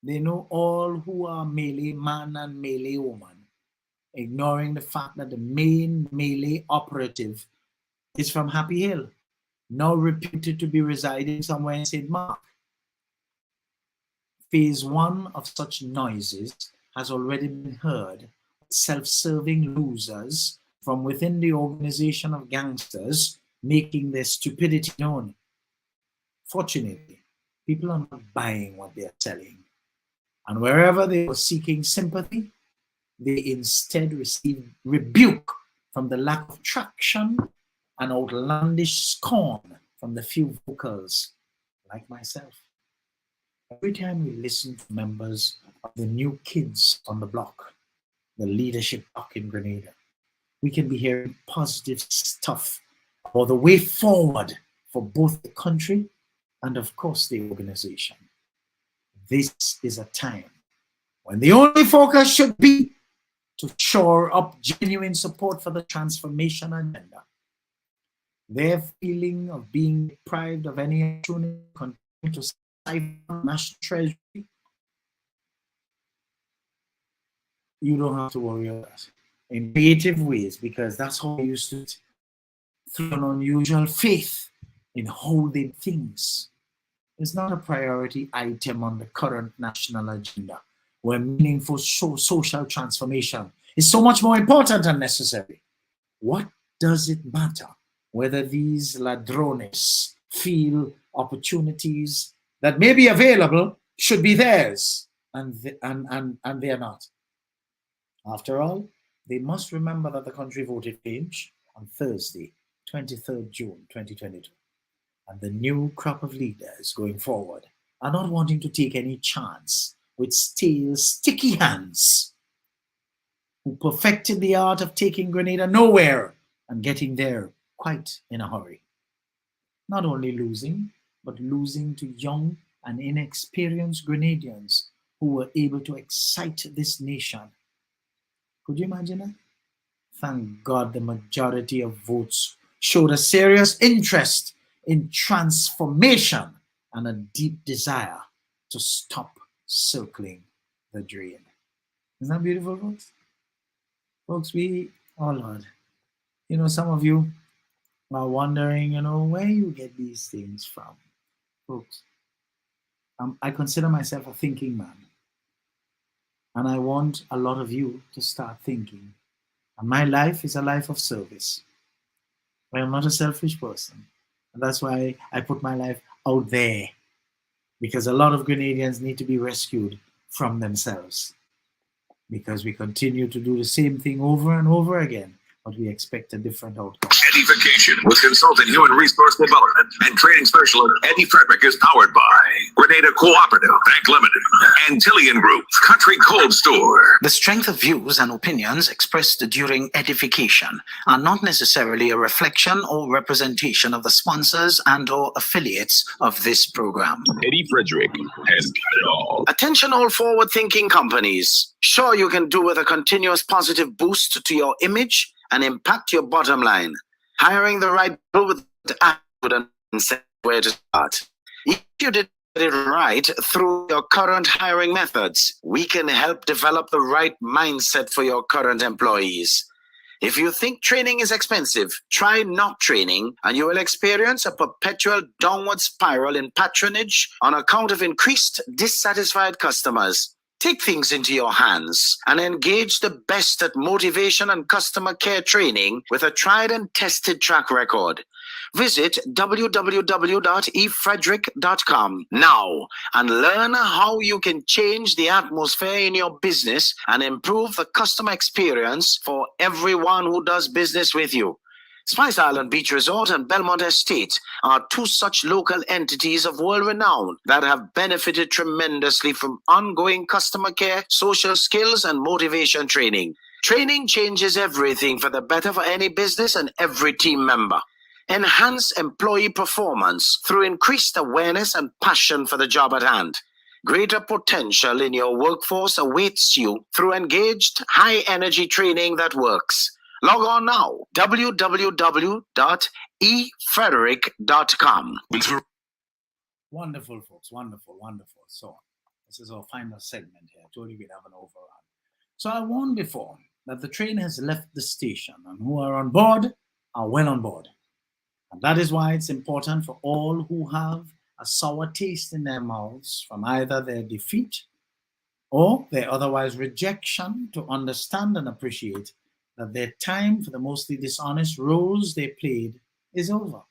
Speaker 8: They know all who are Malay man and Malay woman, ignoring the fact that the main Malay operative is from Happy Hill, now reputed to be residing somewhere in St. Mark. Phase 1 of such noises has already been heard. Self-serving losers from within the organization of gangsters making their stupidity known. Fortunately, people are not buying what they are selling. And wherever they were seeking sympathy, they instead received rebuke from the lack of traction and outlandish scorn from the few vocals like myself. Every time we listen to members of the new kids on the block, the leadership block in Grenada, we can be hearing positive stuff about the way forward for both the country and, of course, the organization. This is a time when the only focus should be to shore up genuine support for the transformation agenda. Their feeling of being deprived of any opportunity to continue to siphon national treasury, you don't have to worry about that. In creative ways, because that's how we used to do it, through an unusual faith in holding things. It's not a priority item on the current national agenda, where meaningful social transformation is so much more important and necessary. What does it matter whether these ladrones feel opportunities that may be available should be theirs, and they are not? After all, they must remember that the country voted change on Thursday, 23rd June 2022. And the new crop of leaders going forward are not wanting to take any chance with stale, sticky hands who perfected the art of taking Grenada nowhere and getting there quite in a hurry. Not only losing, but losing to young and inexperienced Grenadians who were able to excite this nation. Could you imagine that? Thank God the majority of votes showed a serious interest in transformation and a deep desire to stop circling the drain. Isn't that beautiful, folks? Folks, oh Lord, some of you are wondering, where you get these things from. Folks, I consider myself a thinking man. And I want a lot of you to start thinking. And my life is a life of service. I am not a selfish person. And that's why I put my life out there. Because a lot of Grenadians need to be rescued from themselves. Because we continue to do the same thing over and over again, but we expect a different outcome.
Speaker 1: EDDIE-FICATION with consultant human resource development and training specialist Eddie Frederick is powered by Grenada Cooperative, Bank Limited, Antillian Group, Country Cold Store.
Speaker 2: The strength of views and opinions expressed during edification are not necessarily a reflection or representation of the sponsors and/or affiliates of this program.
Speaker 7: Eddie Frederick has got it all.
Speaker 2: Attention all forward-thinking companies. Sure you can do with a continuous positive boost to your image and impact your bottom line. Hiring the right people with the attitude and set where to start. If you did it right through your current hiring methods, we can help develop the right mindset for your current employees. If you think training is expensive, try not training and you will experience a perpetual downward spiral in patronage on account of increased dissatisfied customers. Take things into your hands and engage the best at motivation and customer care training with a tried and tested track record. Visit www.efrederick.com now and learn how you can change the atmosphere in your business and improve the customer experience for everyone who does business with you. Spice Island Beach Resort and Belmont Estate are two such local entities of world renown that have benefited tremendously from ongoing customer care, social skills, and motivation training. Training changes everything for the better for any business and every team member. Enhance employee performance through increased awareness and passion for the job at hand. Greater potential in your workforce awaits you through engaged, high-energy training that works. Log on now, www.efrederick.com.
Speaker 8: Wonderful, folks. Wonderful, wonderful. So, this is our final segment here. I told you we'd have an overrun. So, I warned before that the train has left the station and who are on board are well on board. And that is why it's important for all who have a sour taste in their mouths from either their defeat or their otherwise rejection to understand and appreciate that their time for the mostly dishonest roles they played is over.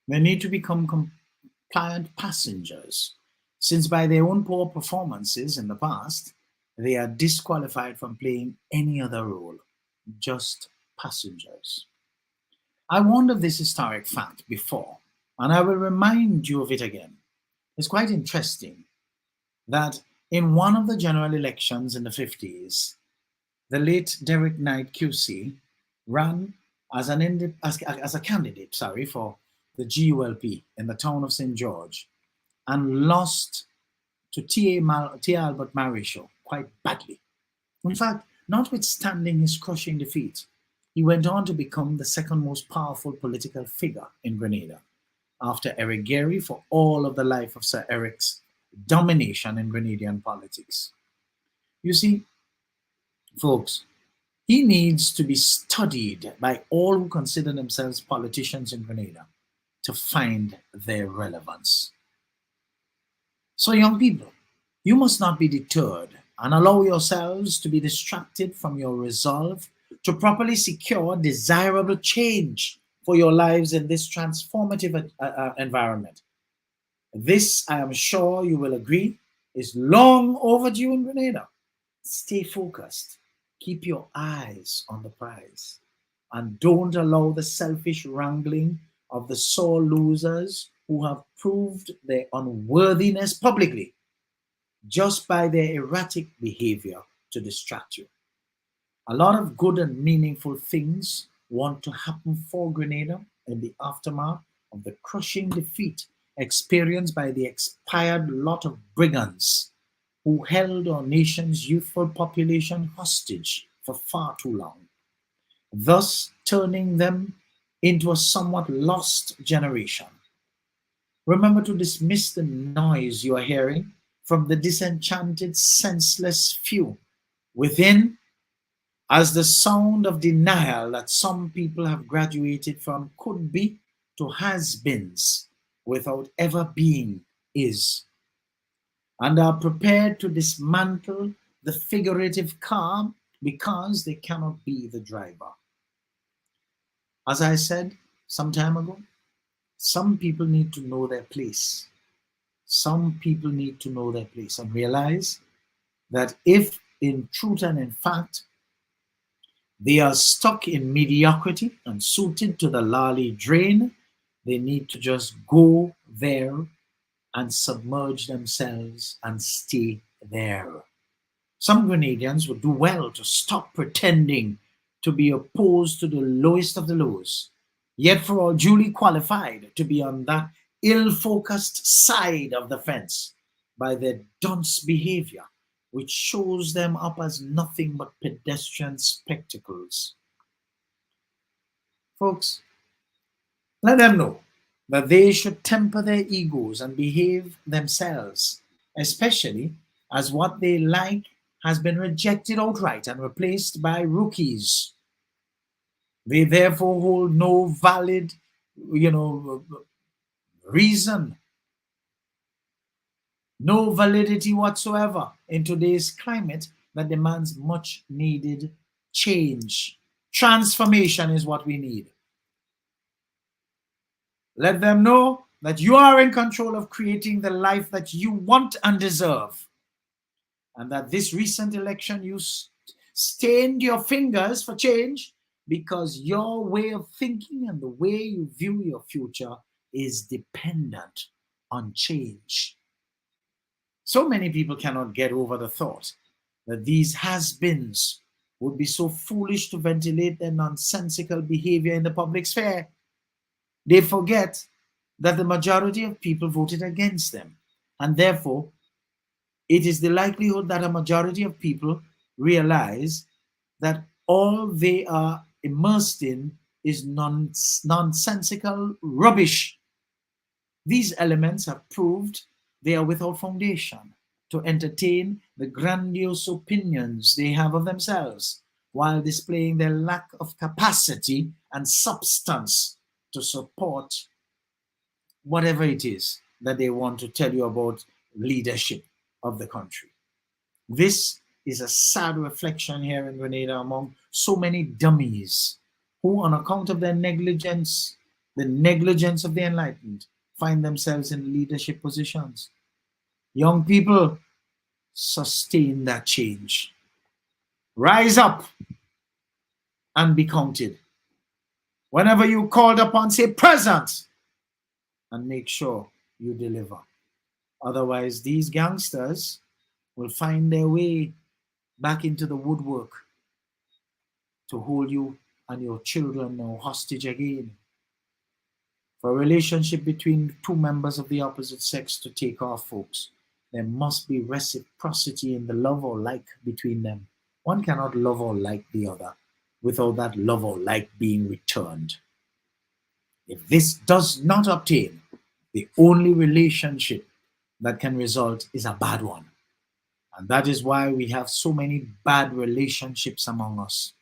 Speaker 8: They need to become compliant passengers, since by their own poor performances in the past, they are disqualified from playing any other role, just passengers. I warned of this historic fact before, and I will remind you of it again. It's quite interesting that in one of the general elections in the 50s, the late Derek Knight QC ran as a candidate for the GULP in the town of St. George and lost to T. Albert Marisho quite badly. In fact, notwithstanding his crushing defeat, he went on to become the second most powerful political figure in Grenada after Eric Gary for all of the life of Sir Eric's domination in Grenadian politics. You see, folks, he needs to be studied by all who consider themselves politicians in Grenada to find their relevance. So young people, you must not be deterred and allow yourselves to be distracted from your resolve to properly secure desirable change for your lives in this transformative environment. This, I am sure you will agree, is long overdue in Grenada. Stay focused. Keep your eyes on the prize. And don't allow the selfish wrangling of the sore losers who have proved their unworthiness publicly just by their erratic behavior to distract you. A lot of good and meaningful things want to happen for Grenada in the aftermath of the crushing defeat experienced by the expired lot of brigands who held our nation's youthful population hostage for far too long, thus turning them into a somewhat lost generation. Remember to dismiss the noise you are hearing from the disenchanted, senseless few within as the sound of denial that some people have graduated from could be to has-beens without ever being is, and are prepared to dismantle the figurative car because they cannot be the driver. As I said some time ago, some people need to know their place. Some people need to know their place and realize that if in truth and in fact they are stuck in mediocrity and suited to the lolly drain, they need to just go there and submerge themselves and stay there. Some Grenadians would do well to stop pretending to be opposed to the lowest of the lows, yet for all duly qualified to be on that ill-focused side of the fence by their dunce behavior, which shows them up as nothing but pedestrian spectacles. Folks, let them know that they should temper their egos and behave themselves, especially as what they like has been rejected outright and replaced by rookies. They therefore hold no valid, reason, no validity whatsoever in today's climate that demands much needed change. Transformation is what we need. Let them know that you are in control of creating the life that you want and deserve, and that this recent election you stained your fingers for change because your way of thinking and the way you view your future is dependent on change. So many people cannot get over the thought that these has-beens would be so foolish to ventilate their nonsensical behavior in the public sphere. They forget that the majority of people voted against them, and therefore it is the likelihood that a majority of people realize that all they are immersed in is nonsensical rubbish. These elements have proved they are without foundation to entertain the grandiose opinions they have of themselves, while displaying their lack of capacity and substance to support whatever it is that they want to tell you about leadership of the country. This is a sad reflection here in Grenada among so many dummies who, on account of their negligence, the negligence of the enlightened, find themselves in leadership positions. Young people, sustain that change. Rise up and be counted. Whenever you called upon, say present and make sure you deliver. Otherwise, these gangsters will find their way back into the woodwork to hold you and your children now hostage again. For a relationship between two members of the opposite sex to take off, folks, there must be reciprocity in the love or like between them. One cannot love or like the other without that love or like being returned. If this does not obtain, the only relationship that can result is a bad one. And that is why we have so many bad relationships among us.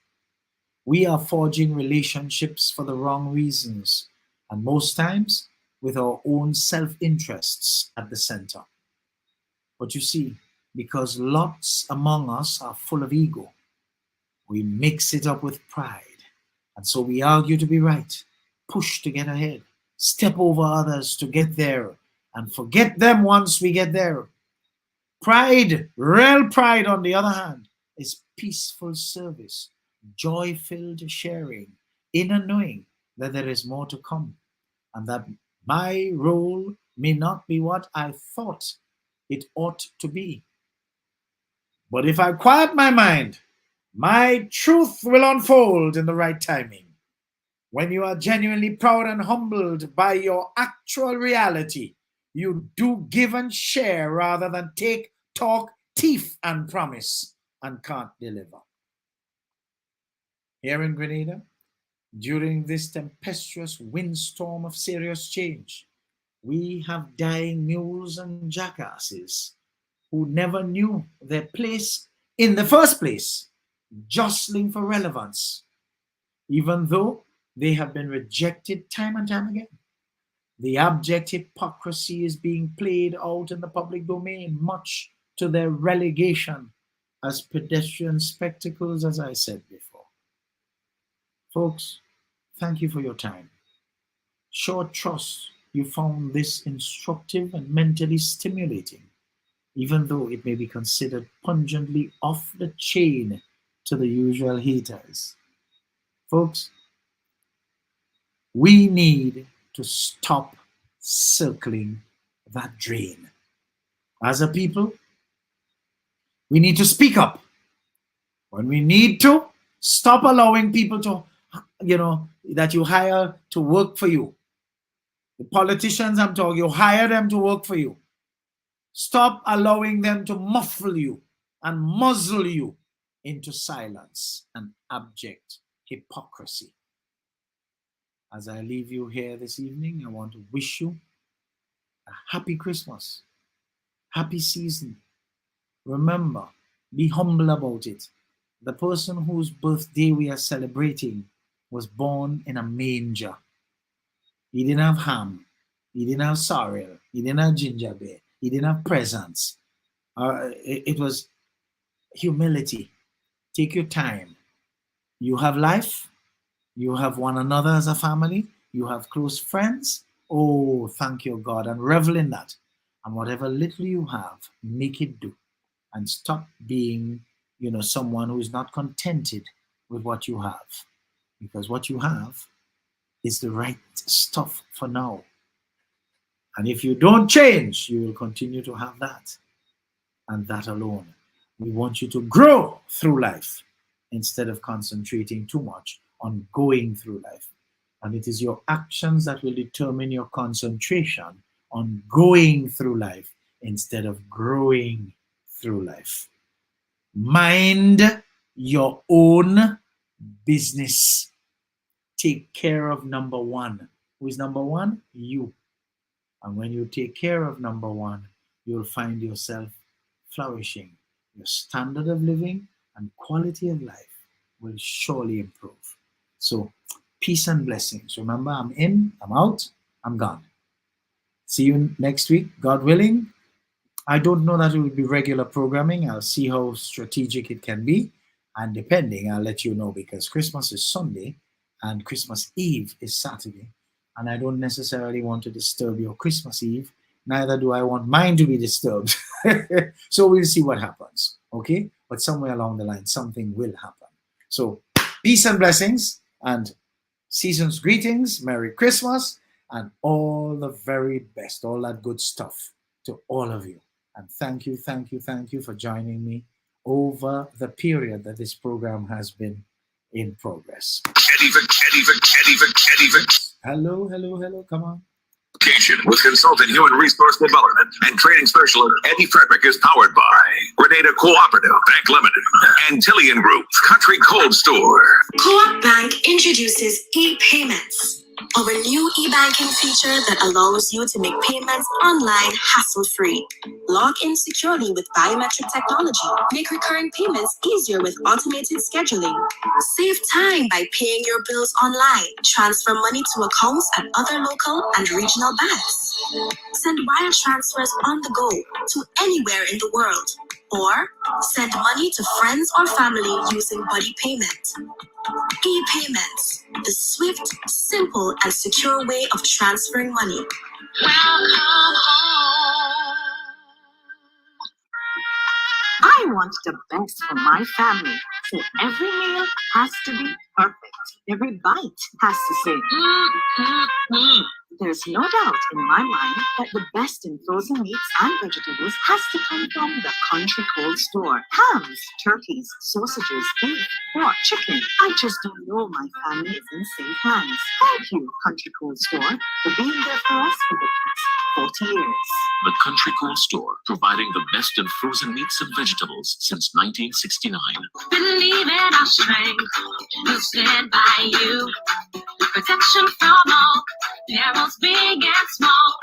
Speaker 8: We are forging relationships for the wrong reasons, and most times with our own self-interests at the center. But you see, because lots among us are full of ego, we mix it up with pride. And so we argue to be right, push to get ahead, step over others to get there, and forget them once we get there. Pride, real pride, on the other hand, is peaceful service, joy-filled sharing, inner knowing that there is more to come, and that my role may not be what I thought it ought to be. But if I quiet my mind, my truth will unfold in the right timing. When you are genuinely proud and humbled by your actual reality, you do give and share rather than take, talk, thief, and promise and can't deliver. Here in Grenada, during this tempestuous windstorm of serious change, we have dying mules and jackasses who never knew their place in the first place jostling for relevance, even though they have been rejected time and time again. The abject hypocrisy is being played out in the public domain, much to their relegation as pedestrian spectacles, as I said before. Folks, thank you for your time. Sure trust you found this instructive and mentally stimulating, even though it may be considered pungently off the chain to the usual haters. Folks, we need to stop circling that drain. As a people, we need to speak up. When we need to, stop allowing people to, that you hire to work for you. The politicians I'm talking, you hire them to work for you. Stop allowing them to muffle you and muzzle you into silence and abject hypocrisy. As I leave you here this evening, I want to wish you a happy Christmas, happy season. Remember, be humble about it. The person whose birthday we are celebrating was born in a manger. He didn't have ham, he didn't have sorrel, he didn't have ginger beer, he didn't have presents. It was humility. Take your time. You have life. You have one another as a family. You have close friends. Oh, thank you, God, and revel in that. And whatever little you have, make it do. And stop being, someone who is not contented with what you have. Because what you have is the right stuff for now. And if you don't change, you will continue to have that. And that alone. We want you to grow through life instead of concentrating too much on going through life. And it is your actions that will determine your concentration on going through life instead of growing through life. Mind your own business. Take care of number one. Who is number one? You. And when you take care of number one, you'll find yourself flourishing. Your standard of living and quality of life will surely improve. So, peace and blessings. Remember, I'm in, I'm out, I'm gone. See you next week, God willing. I don't know that it will be regular programming. I'll see how strategic it can be. And depending, I'll let you know, because Christmas is Sunday and Christmas Eve is Saturday. And I don't necessarily want to disturb your Christmas Eve. Neither do I want mine to be disturbed. So we'll see what happens. Okay? But somewhere along the line, something will happen. So peace and blessings and season's greetings. Merry Christmas and all the very best, all that good stuff to all of you. And thank you for joining me over the period that this program has been in progress. Hello, come on.
Speaker 1: With consultant human resource development and training specialist EDDIE Frederick is powered by Grenada Cooperative Bank Limited and Tillian Group Country Cold Store.
Speaker 3: Co-op Bank introduces e-payments, our new e-banking feature that allows you to make payments online hassle-free. Log in securely with biometric technology. Make recurring payments easier with automated scheduling. Save time by paying your bills online. Transfer money to accounts at other local and regional banks. Send wire transfers on the go to anywhere in the world. Or send money to friends or family using buddy payment. E-payments, the swift, simple, and secure way of transferring money. Welcome home.
Speaker 4: I want the best for my family, so every meal has to be perfect. Every bite has to say, There's no doubt in my mind that the best in frozen meats and vegetables has to come from the Country Cold Store. Hams, turkeys, sausages, beef, pork, chicken. I just don't know my family is in safe hands. Thank you, Country Cold Store, for being there for us for the past 40 years.
Speaker 5: The Country Cold Store, providing the best in frozen meats and vegetables since 1969.
Speaker 3: Believe in our strength, we'll stand by you. Protection from all perils, big and small.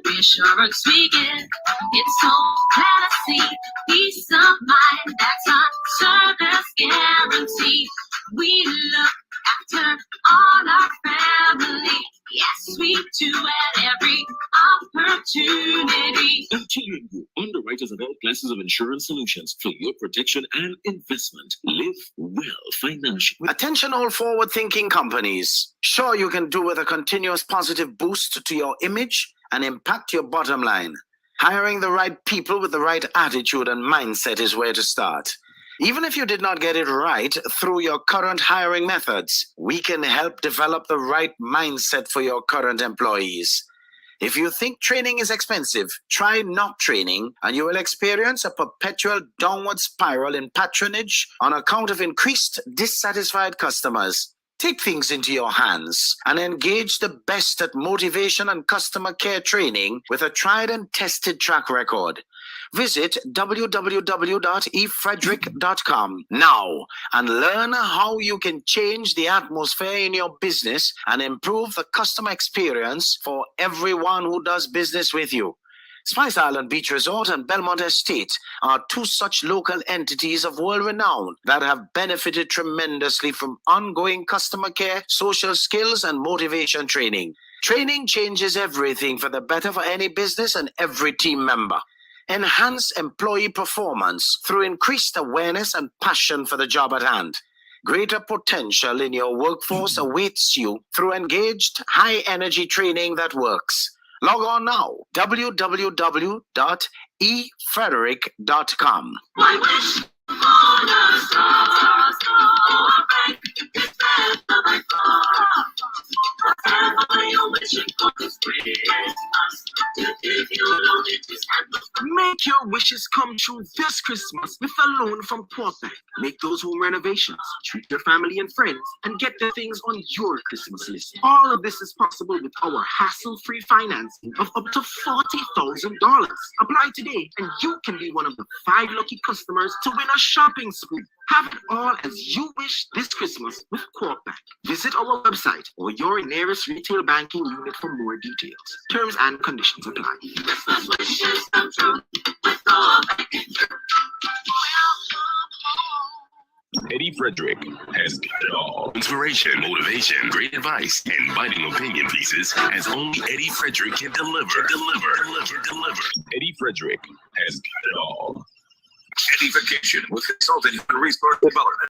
Speaker 3: Reassurance we give, it's so glad to see. Peace of mind, that's our service guarantee.
Speaker 5: classes of insurance solutions for your protection and investment. Live well financially.
Speaker 2: Attention all forward-thinking companies. Sure you can do with a continuous positive boost to your image and impact your bottom line. Hiring the right people with the right attitude and mindset is where to start. Even if you did not get it right through your current hiring methods, we can help develop the right mindset for your current employees. If you think training is expensive, try not training and you will experience a perpetual downward spiral in patronage on account of increased dissatisfied customers. Take things into your hands and engage the best at motivation and customer care training with a tried and tested track record. Visit www.efrederick.com now and learn how you can change the atmosphere in your business and improve the customer experience for everyone who does business with you. Spice Island Beach Resort and Belmont Estate are two such local entities of world renown that have benefited tremendously from ongoing customer care, social skills, and motivation training. Training changes everything for the better for any business and every team member. Enhance employee performance through increased awareness and passion for the job at hand. Greater potential in your workforce awaits you through engaged, high-energy training that works. Log on now, www.efrederick.com.
Speaker 3: My wish on a star, it's better by far. Whatever you're wishing for this Christmas, to give you only this and
Speaker 6: Make your wishes come true this Christmas with a loan from Portbank. Make those home renovations, treat your family and friends, and get the things on your Christmas list. All of this is possible with our hassle-free financing of up to $40,000. Apply today, and you can be one of the 5 lucky customers to win a shopping spree. Have it all as you wish this Christmas with Portbank. Visit our website or your nearest retail banking unit for more details. Terms and conditions apply.
Speaker 3: Christmas wishes come true with Portbank.
Speaker 7: Eddie Frederick has got it all. Inspiration, motivation, great advice, and biting opinion pieces as only Eddie Frederick can deliver. Eddie Frederick has got it all.
Speaker 1: EDDIE-FICATION with consultant human resource development